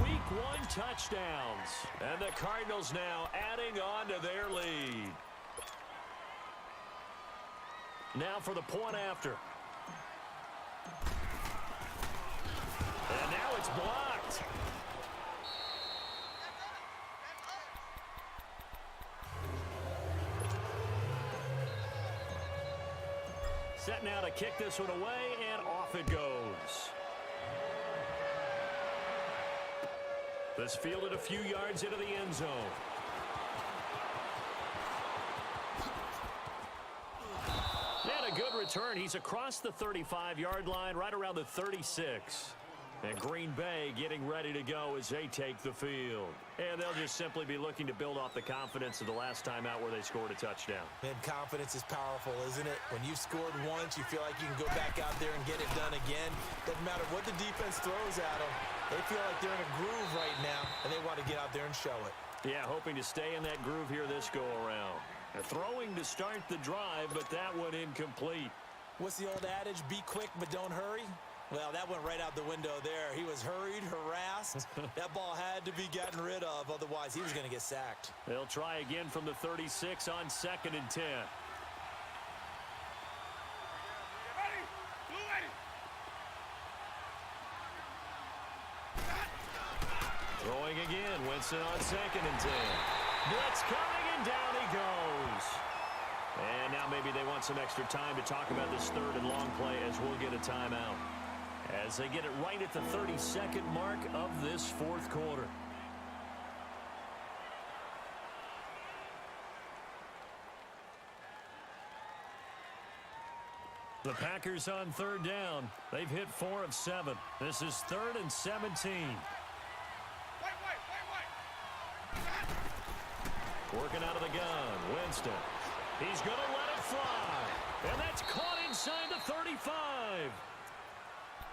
Speaker 3: Week 1 touchdowns. And the Cardinals now adding on to their lead. Now for the point after. And now it's blocked. Set now to kick this one away, and off it goes. This fielded a few yards into the end zone. And a good return. He's across the 35-yard line, right around the 36. And Green Bay getting ready to go as they take the field. And they'll just simply be looking to build off the confidence of the last time out where they scored a touchdown.
Speaker 1: Man, confidence is powerful, isn't it? When you've scored once, you feel like you can go back out there and get it done again. Doesn't matter what the defense throws at them. They feel like they're in a groove right now, and they want to get out there and show it.
Speaker 3: Yeah, hoping to stay in that groove here this go-around. They're throwing to start the drive, but that one incomplete.
Speaker 1: What's the old adage? Be quick, but don't hurry? Well, that went right out the window there. He was hurried, harassed. That ball had to be gotten rid of, otherwise he was going to get sacked.
Speaker 3: They'll try again from the 36 on 2nd and 10. Throwing again, Winston on 2nd and 10. Blitz coming, and down he goes. And now maybe they want some extra time to talk about this 3rd and long play as we'll get a timeout. As they get it right at the 32nd mark of this 4th quarter. The Packers on 3rd down. They've hit 4 of 7. This is 3rd and 17. Working out of the gun, Winston. He's going to let it fly. And that's caught inside the 35.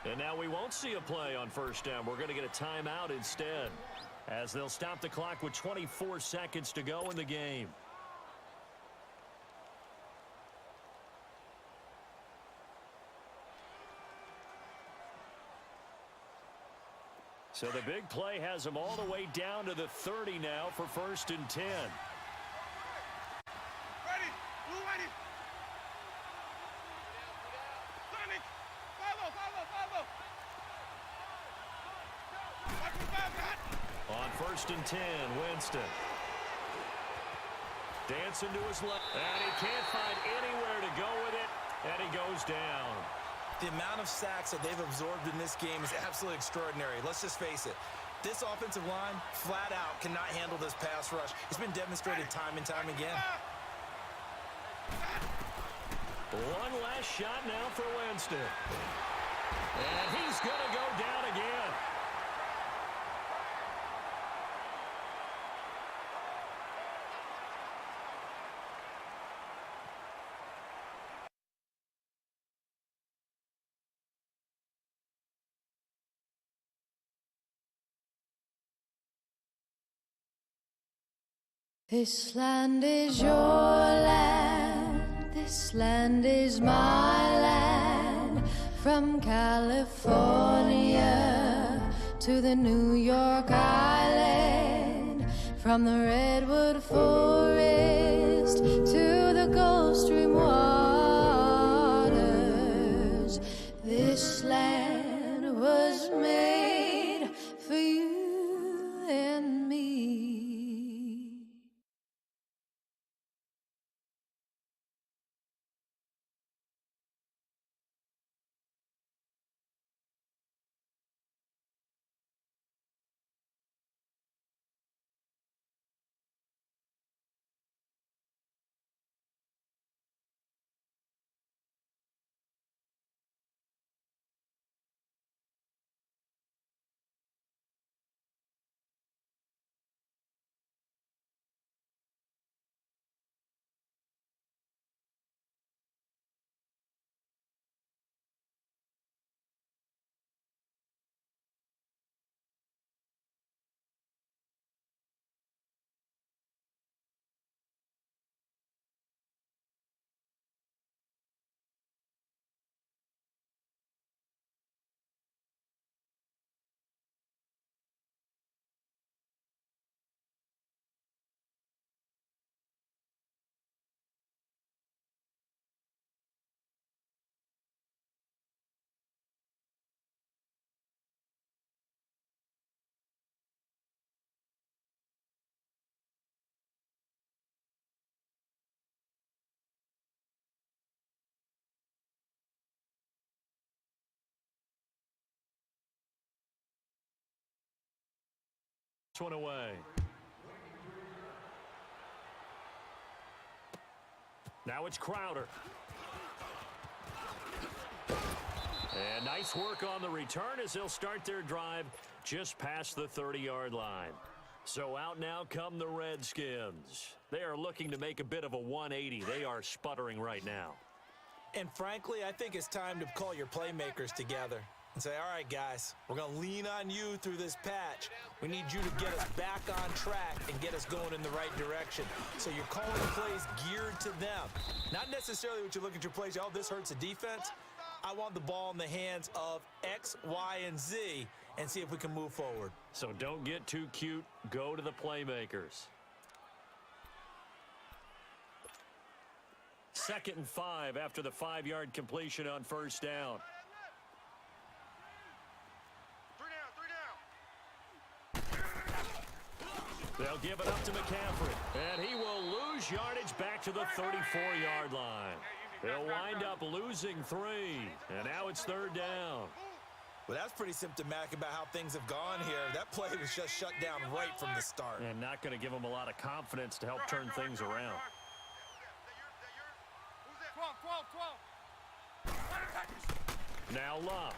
Speaker 3: And now we won't see a play on 1st down. We're going to get a timeout instead, as they'll stop the clock with 24 seconds to go in the game. So the big play has them all the way down to the 30 now for 1st and 10. On 1st and 10, Winston. Dancing to his left. And he can't find anywhere to go with it. And he goes down.
Speaker 1: The amount of sacks that they've absorbed in this game is absolutely extraordinary. Let's just face it. This offensive line, flat out, cannot handle this pass rush. It's been demonstrated time and time again.
Speaker 3: One last shot now for Winston. And he's going to go down again.
Speaker 12: This land is your land, this land is my land. From California to the New York Island, from the Redwood Forest to the Gulf Stream waters. This land was made for you and me.
Speaker 3: This one away. Now it's Crowder. And nice work on the return as they'll start their drive just past the 30-yard line. So out now come the Redskins. They are looking to make a bit of a 180. They are sputtering right now.
Speaker 1: And frankly, I think it's time to call your playmakers together and say, all right, guys, we're going to lean on you through this patch. We need you to get us back on track and get us going in the right direction. So you're calling plays geared to them. Not necessarily what you look at your plays, oh, this hurts the defense. I want the ball in the hands of X, Y, and Z and see if we can move forward.
Speaker 3: So don't get too cute. Go to the playmakers. 2nd and 5 after the 5-yard completion on first down. They'll give it up to McCaffrey, and he will lose yardage back to the 34-yard line. They'll wind up losing 3, and now it's 3rd down.
Speaker 1: Well, that's pretty symptomatic about how things have gone here. That play was just shut down right from the start.
Speaker 3: And not going to give them a lot of confidence to help turn things around. Now Love.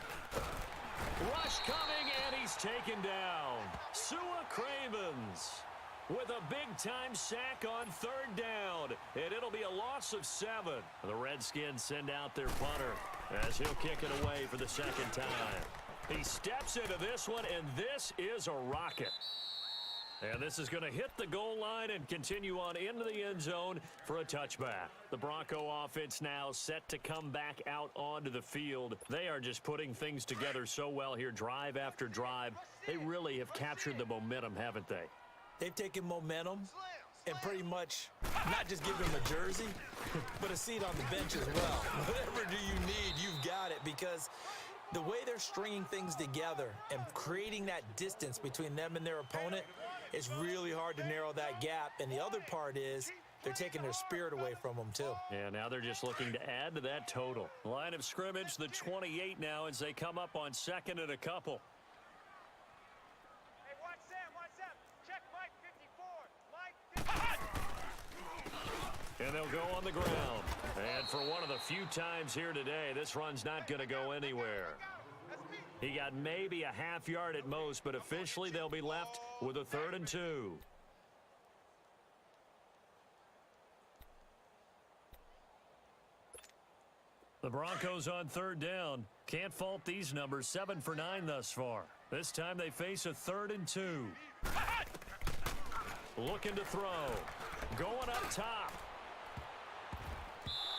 Speaker 3: Rush coming, and he's taken down. Sua Cravens with a big-time sack on 3rd down, and it'll be a loss of 7. The Redskins send out their punter as he'll kick it away for the 2nd time. He steps into this one, and this is a rocket. And this is going to hit the goal line and continue on into the end zone for a touchback. The Bronco offense now set to come back out onto the field. They are just putting things together so well here, drive after drive. They really have captured the momentum, haven't they?
Speaker 1: They've taken momentum and pretty much not just give him a jersey, but a seat on the bench as well. Whatever do you need, you've got it, because the way they're stringing things together and creating that distance between them and their opponent, it's really hard to narrow that gap. And the other part is they're taking their spirit away from them, too.
Speaker 3: Yeah, now they're just looking to add to that total. Line of scrimmage, the 28 now as they come up on 2nd and a couple.
Speaker 8: Hey, watch Sam. Check Mike 54.
Speaker 3: And they'll go on the ground. And for one of the few times here today, this run's not going to go anywhere. He got maybe a half yard at most, but officially they'll be left with a 3rd and 2. The Broncos on 3rd down. Can't fault these numbers. 7 for 9 thus far. This time they face a 3rd and 2. Looking to throw. Going up top.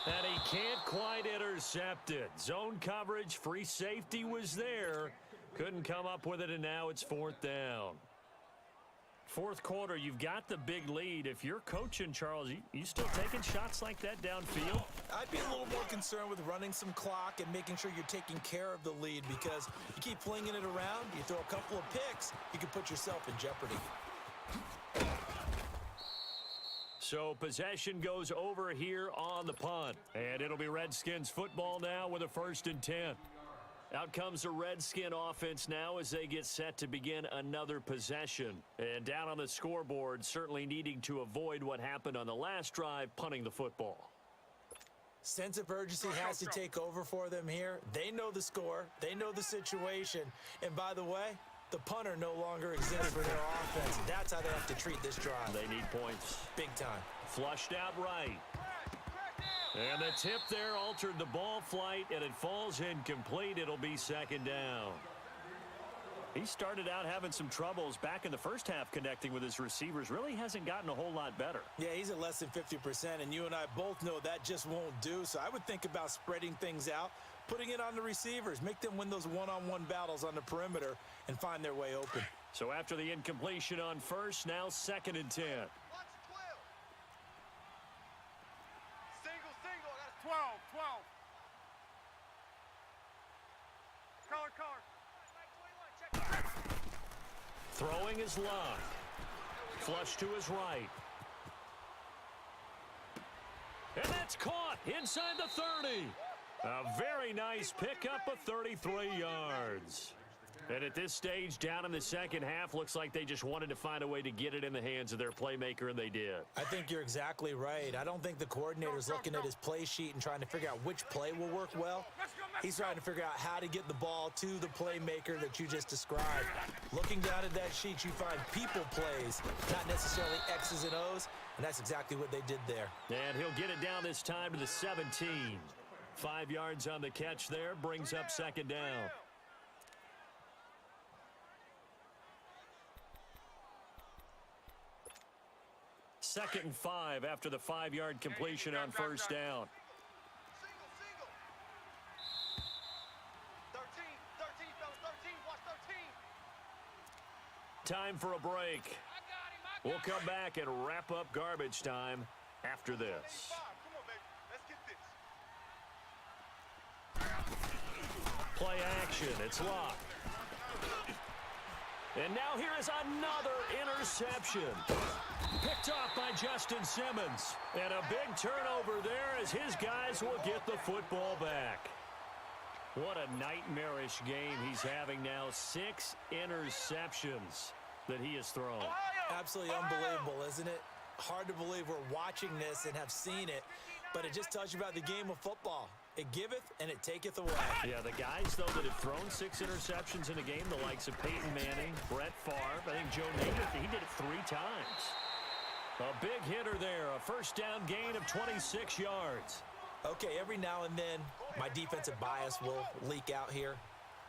Speaker 3: And he can't quite intercept it. Zone coverage, free safety was there. Couldn't come up with it, and now it's 4th down. Fourth quarter, you've got the big lead. If you're coaching, Charles, you still taking shots like that downfield?
Speaker 1: I'd be a little more concerned with running some clock and making sure you're taking care of the lead, because you keep flinging it around, you throw a couple of picks, you can put yourself in jeopardy.
Speaker 3: So possession goes over here on the punt. And it'll be Redskins football now with a 1st and 10. Out comes the Redskin offense now as they get set to begin another possession. And down on the scoreboard, certainly needing to avoid what happened on the last drive, punting the football.
Speaker 1: Sense of urgency has to take over for them here. They know the score. They know the situation. And by the way, the punter no longer exists for their offense. That's how they have to treat this drive.
Speaker 3: They need points.
Speaker 1: Big time.
Speaker 3: Flushed out right. And the tip there altered the ball flight, and it falls incomplete. It'll be 2nd down. He started out having some troubles back in the first half connecting with his receivers. Really hasn't gotten a whole lot better.
Speaker 1: Yeah, he's at less than 50%, and you and I both know that just won't do. So I would think about spreading things out, putting it on the receivers, make them win those one-on-one battles on the perimeter and find their way open.
Speaker 3: So after the incompletion on first, now 2nd and 10.
Speaker 8: 12. Color.
Speaker 3: Throwing his luck. Flush to his right. And that's caught inside the 30. A very nice pickup of 33 yards. And at this stage, down in the second half, looks like they just wanted to find a way to get it in the hands of their playmaker, and they did.
Speaker 1: I think you're exactly right. I don't think the coordinator's looking at his play sheet and trying to figure out which play will work well. He's trying to figure out how to get the ball to the playmaker that you just described. Looking down at that sheet, you find people plays, not necessarily X's and O's, and that's exactly what they did there.
Speaker 3: And he'll get it down this time to the 17. 5 yards on the catch there, brings up 2nd down. Second and 5 after the 5-yard completion on first down.
Speaker 8: 13, fellas, 13, watch 13.
Speaker 3: Time for a break. We'll come back and wrap up garbage time after this.
Speaker 8: Come on, baby. Let's get this.
Speaker 3: Play action. It's locked. And now here is another interception. Picked off by Justin Simmons. And a big turnover there as his guys will get the football back. What a nightmarish game he's having now. 6 interceptions that he has thrown.
Speaker 1: Absolutely unbelievable, isn't it? Hard to believe we're watching this and have seen it, but it just tells you about the game of football. It giveth and it taketh away.
Speaker 3: Yeah, the guys, though, that have thrown 6 interceptions in a game, the likes of Peyton Manning, Brett Favre, I think Joe Namath, he did it 3 times. A big hitter there, a first down gain of 26 yards.
Speaker 1: Okay, every now and then, my defensive bias will leak out here.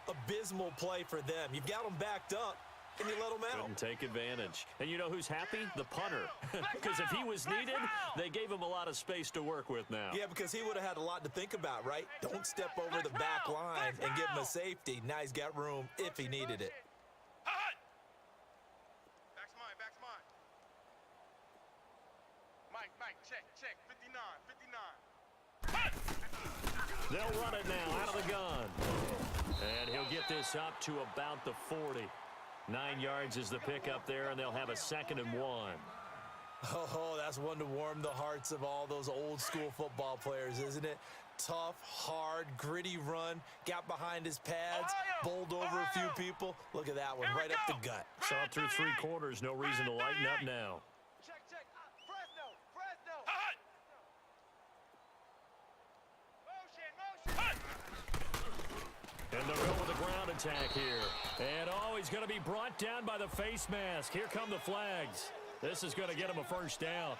Speaker 1: Abysmal play for them. You've got them backed up, and you let them out.
Speaker 3: Couldn't take advantage. And you know who's happy? The punter. Because if he was needed, they gave him a lot of space to work with now.
Speaker 1: Yeah, because he would have had a lot to think about, right? Don't step over the back line and give him a safety. Now he's got room if he needed it.
Speaker 8: Back's mine. Mike, check. 59.
Speaker 3: They'll run it now out of the gun. And he'll get this up to about the 40. 9 yards is the pickup there, and they'll have a 2nd and 1.
Speaker 1: Oh, that's one to warm the hearts of all those old school football players, isn't it? Tough, hard, gritty run, got behind his pads, bowled over a few people. Look at that one, right up the gut.
Speaker 3: Saw it through 3 quarters, no reason to lighten up now.
Speaker 8: Check. Fresno. Motion.
Speaker 3: And they'll go with a ground attack here. And, he's going to be brought down by the face mask. Here come the flags. This is going to get him a first down.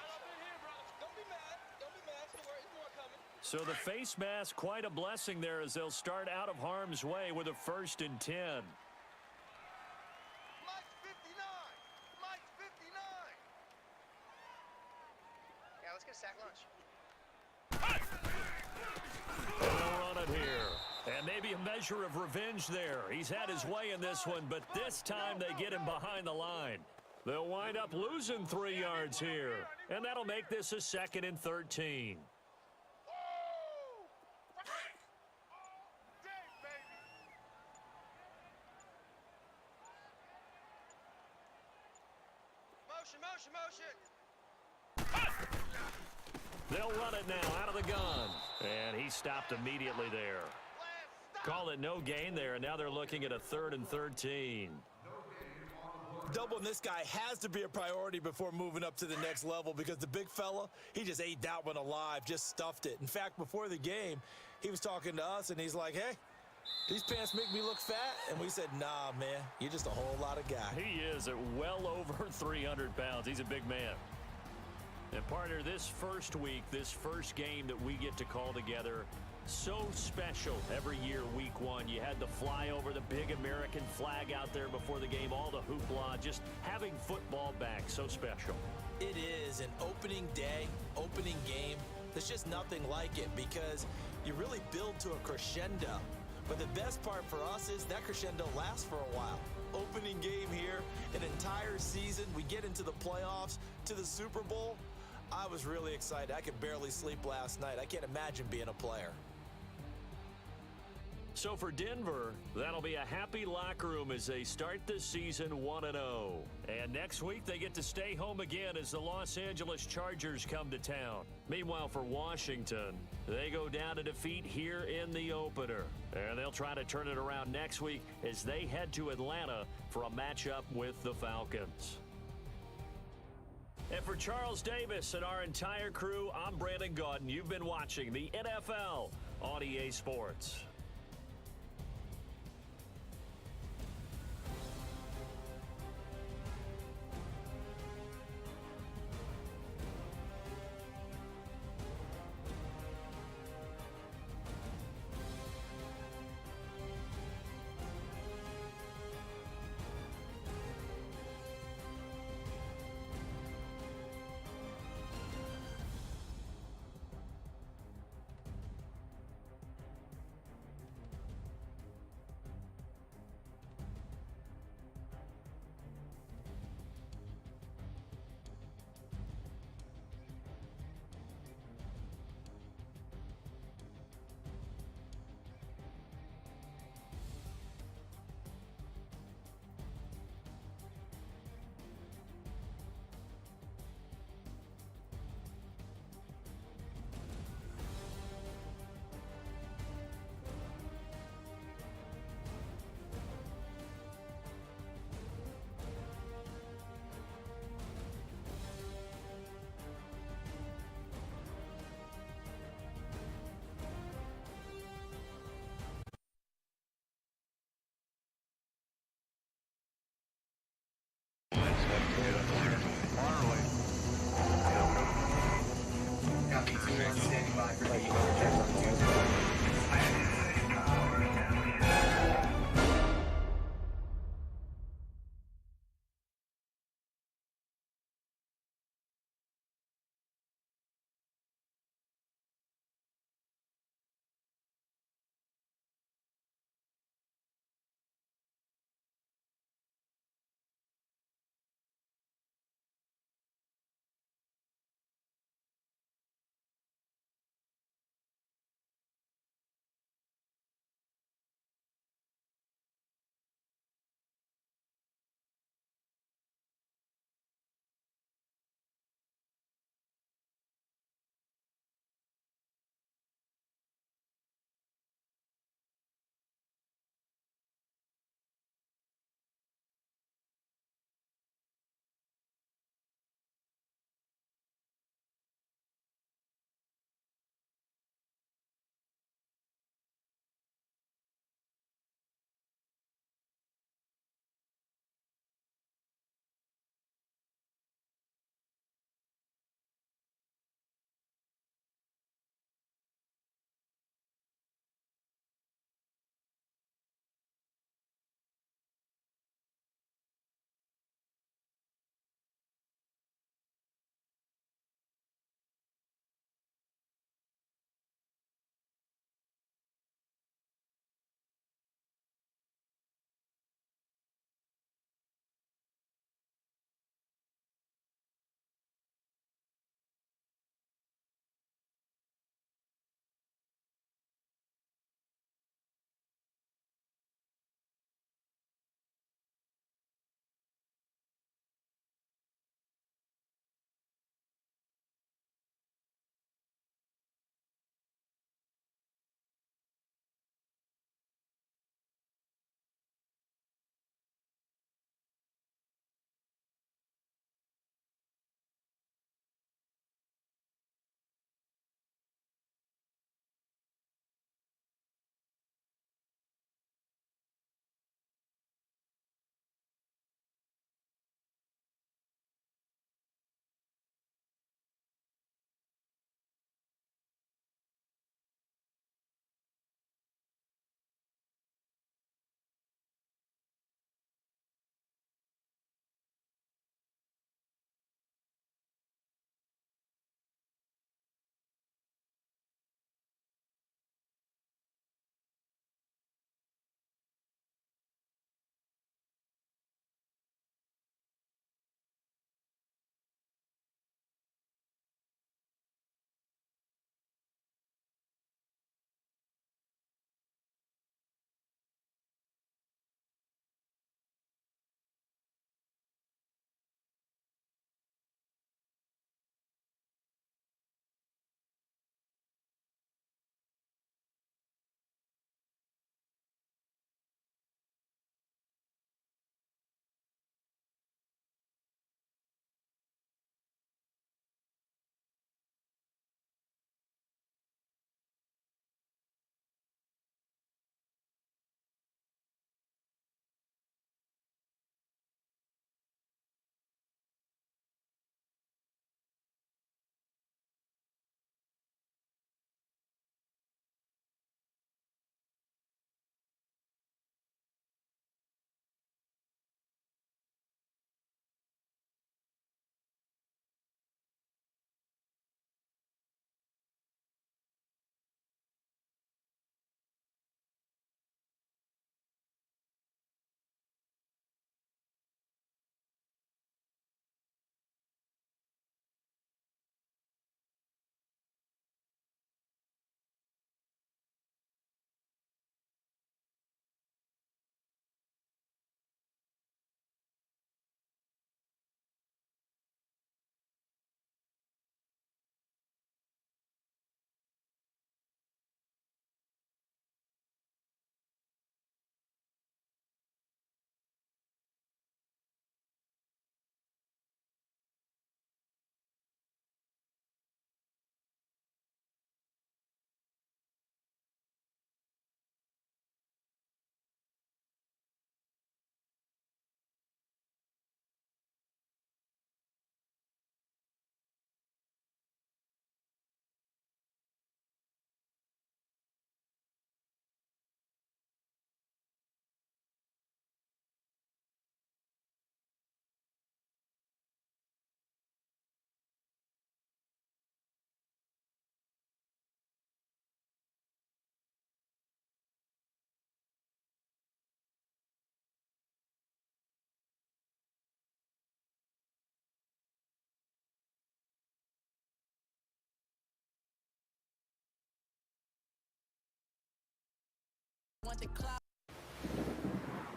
Speaker 8: Don't be mad. It's more coming.
Speaker 3: So the face mask, quite a blessing there as they'll start out of harm's way with a 1st and 10.
Speaker 8: Mike's 59.
Speaker 13: let's get a sack lunch.
Speaker 3: They'll run it here. And maybe a measure of revenge there. He's had his way in this one, but this time they get him behind the line. They'll wind up losing 3 yards here. And that'll make this a 2nd and 13.
Speaker 13: Motion.
Speaker 3: They'll run it now out of the gun. And he stopped immediately there. Call it no gain there, and now they're looking at a 3rd and 13.
Speaker 1: Doubling this guy has to be a priority before moving up to the next level because the big fella, he just ate that one alive, just stuffed it. In fact, before the game, he was talking to us, and he's like, hey, these pants make me look fat. And we said, nah, man, you're just a whole lot of guy.
Speaker 3: He is at well over 300 pounds. He's a big man. And partner, this first week, this first game that we get to call together, so special every year, week 1. You had the flyover, the big American flag out there before the game, all the hoopla, just having football back, so special.
Speaker 1: It is an opening day, opening game. There's just nothing like it because you really build to a crescendo. But the best part for us is that crescendo lasts for a while. Opening game here, an entire season. We get into the playoffs, to the Super Bowl. I was really excited. I could barely sleep last night. I can't imagine being a player.
Speaker 3: So for Denver, that'll be a happy locker room as they start the season 1-0. And next week, they get to stay home again as the Los Angeles Chargers come to town. Meanwhile, for Washington, they go down to defeat here in the opener. And they'll try to turn it around next week as they head to Atlanta for a matchup with the Falcons. And for Charles Davis and our entire crew, I'm Brandon Gaudin. You've been watching the NFL on EA Sports.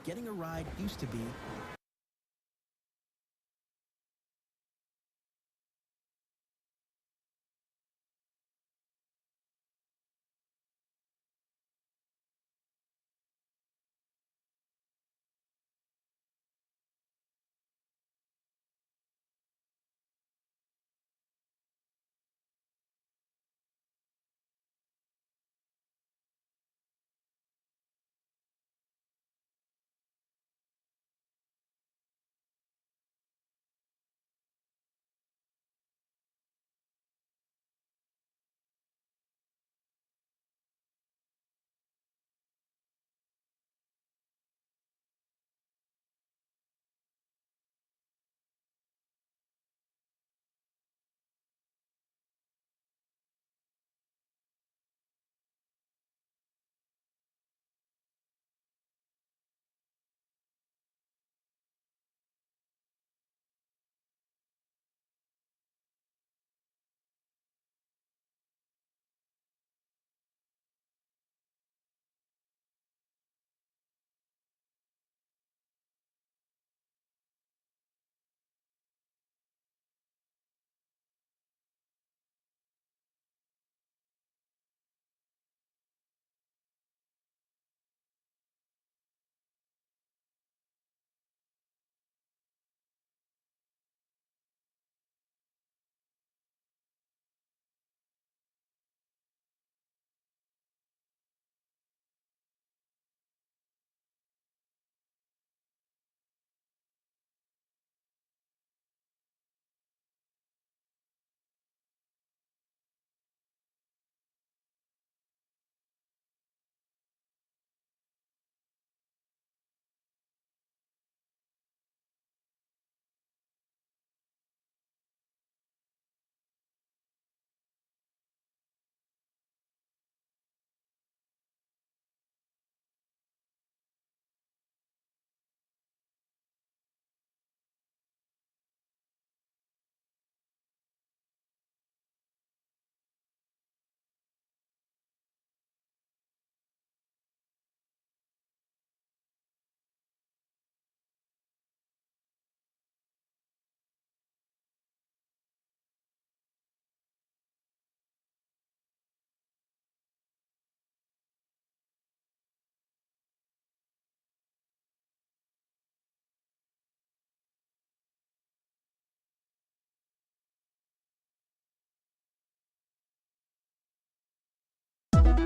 Speaker 13: Getting a ride used to be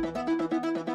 Speaker 12: Thank you.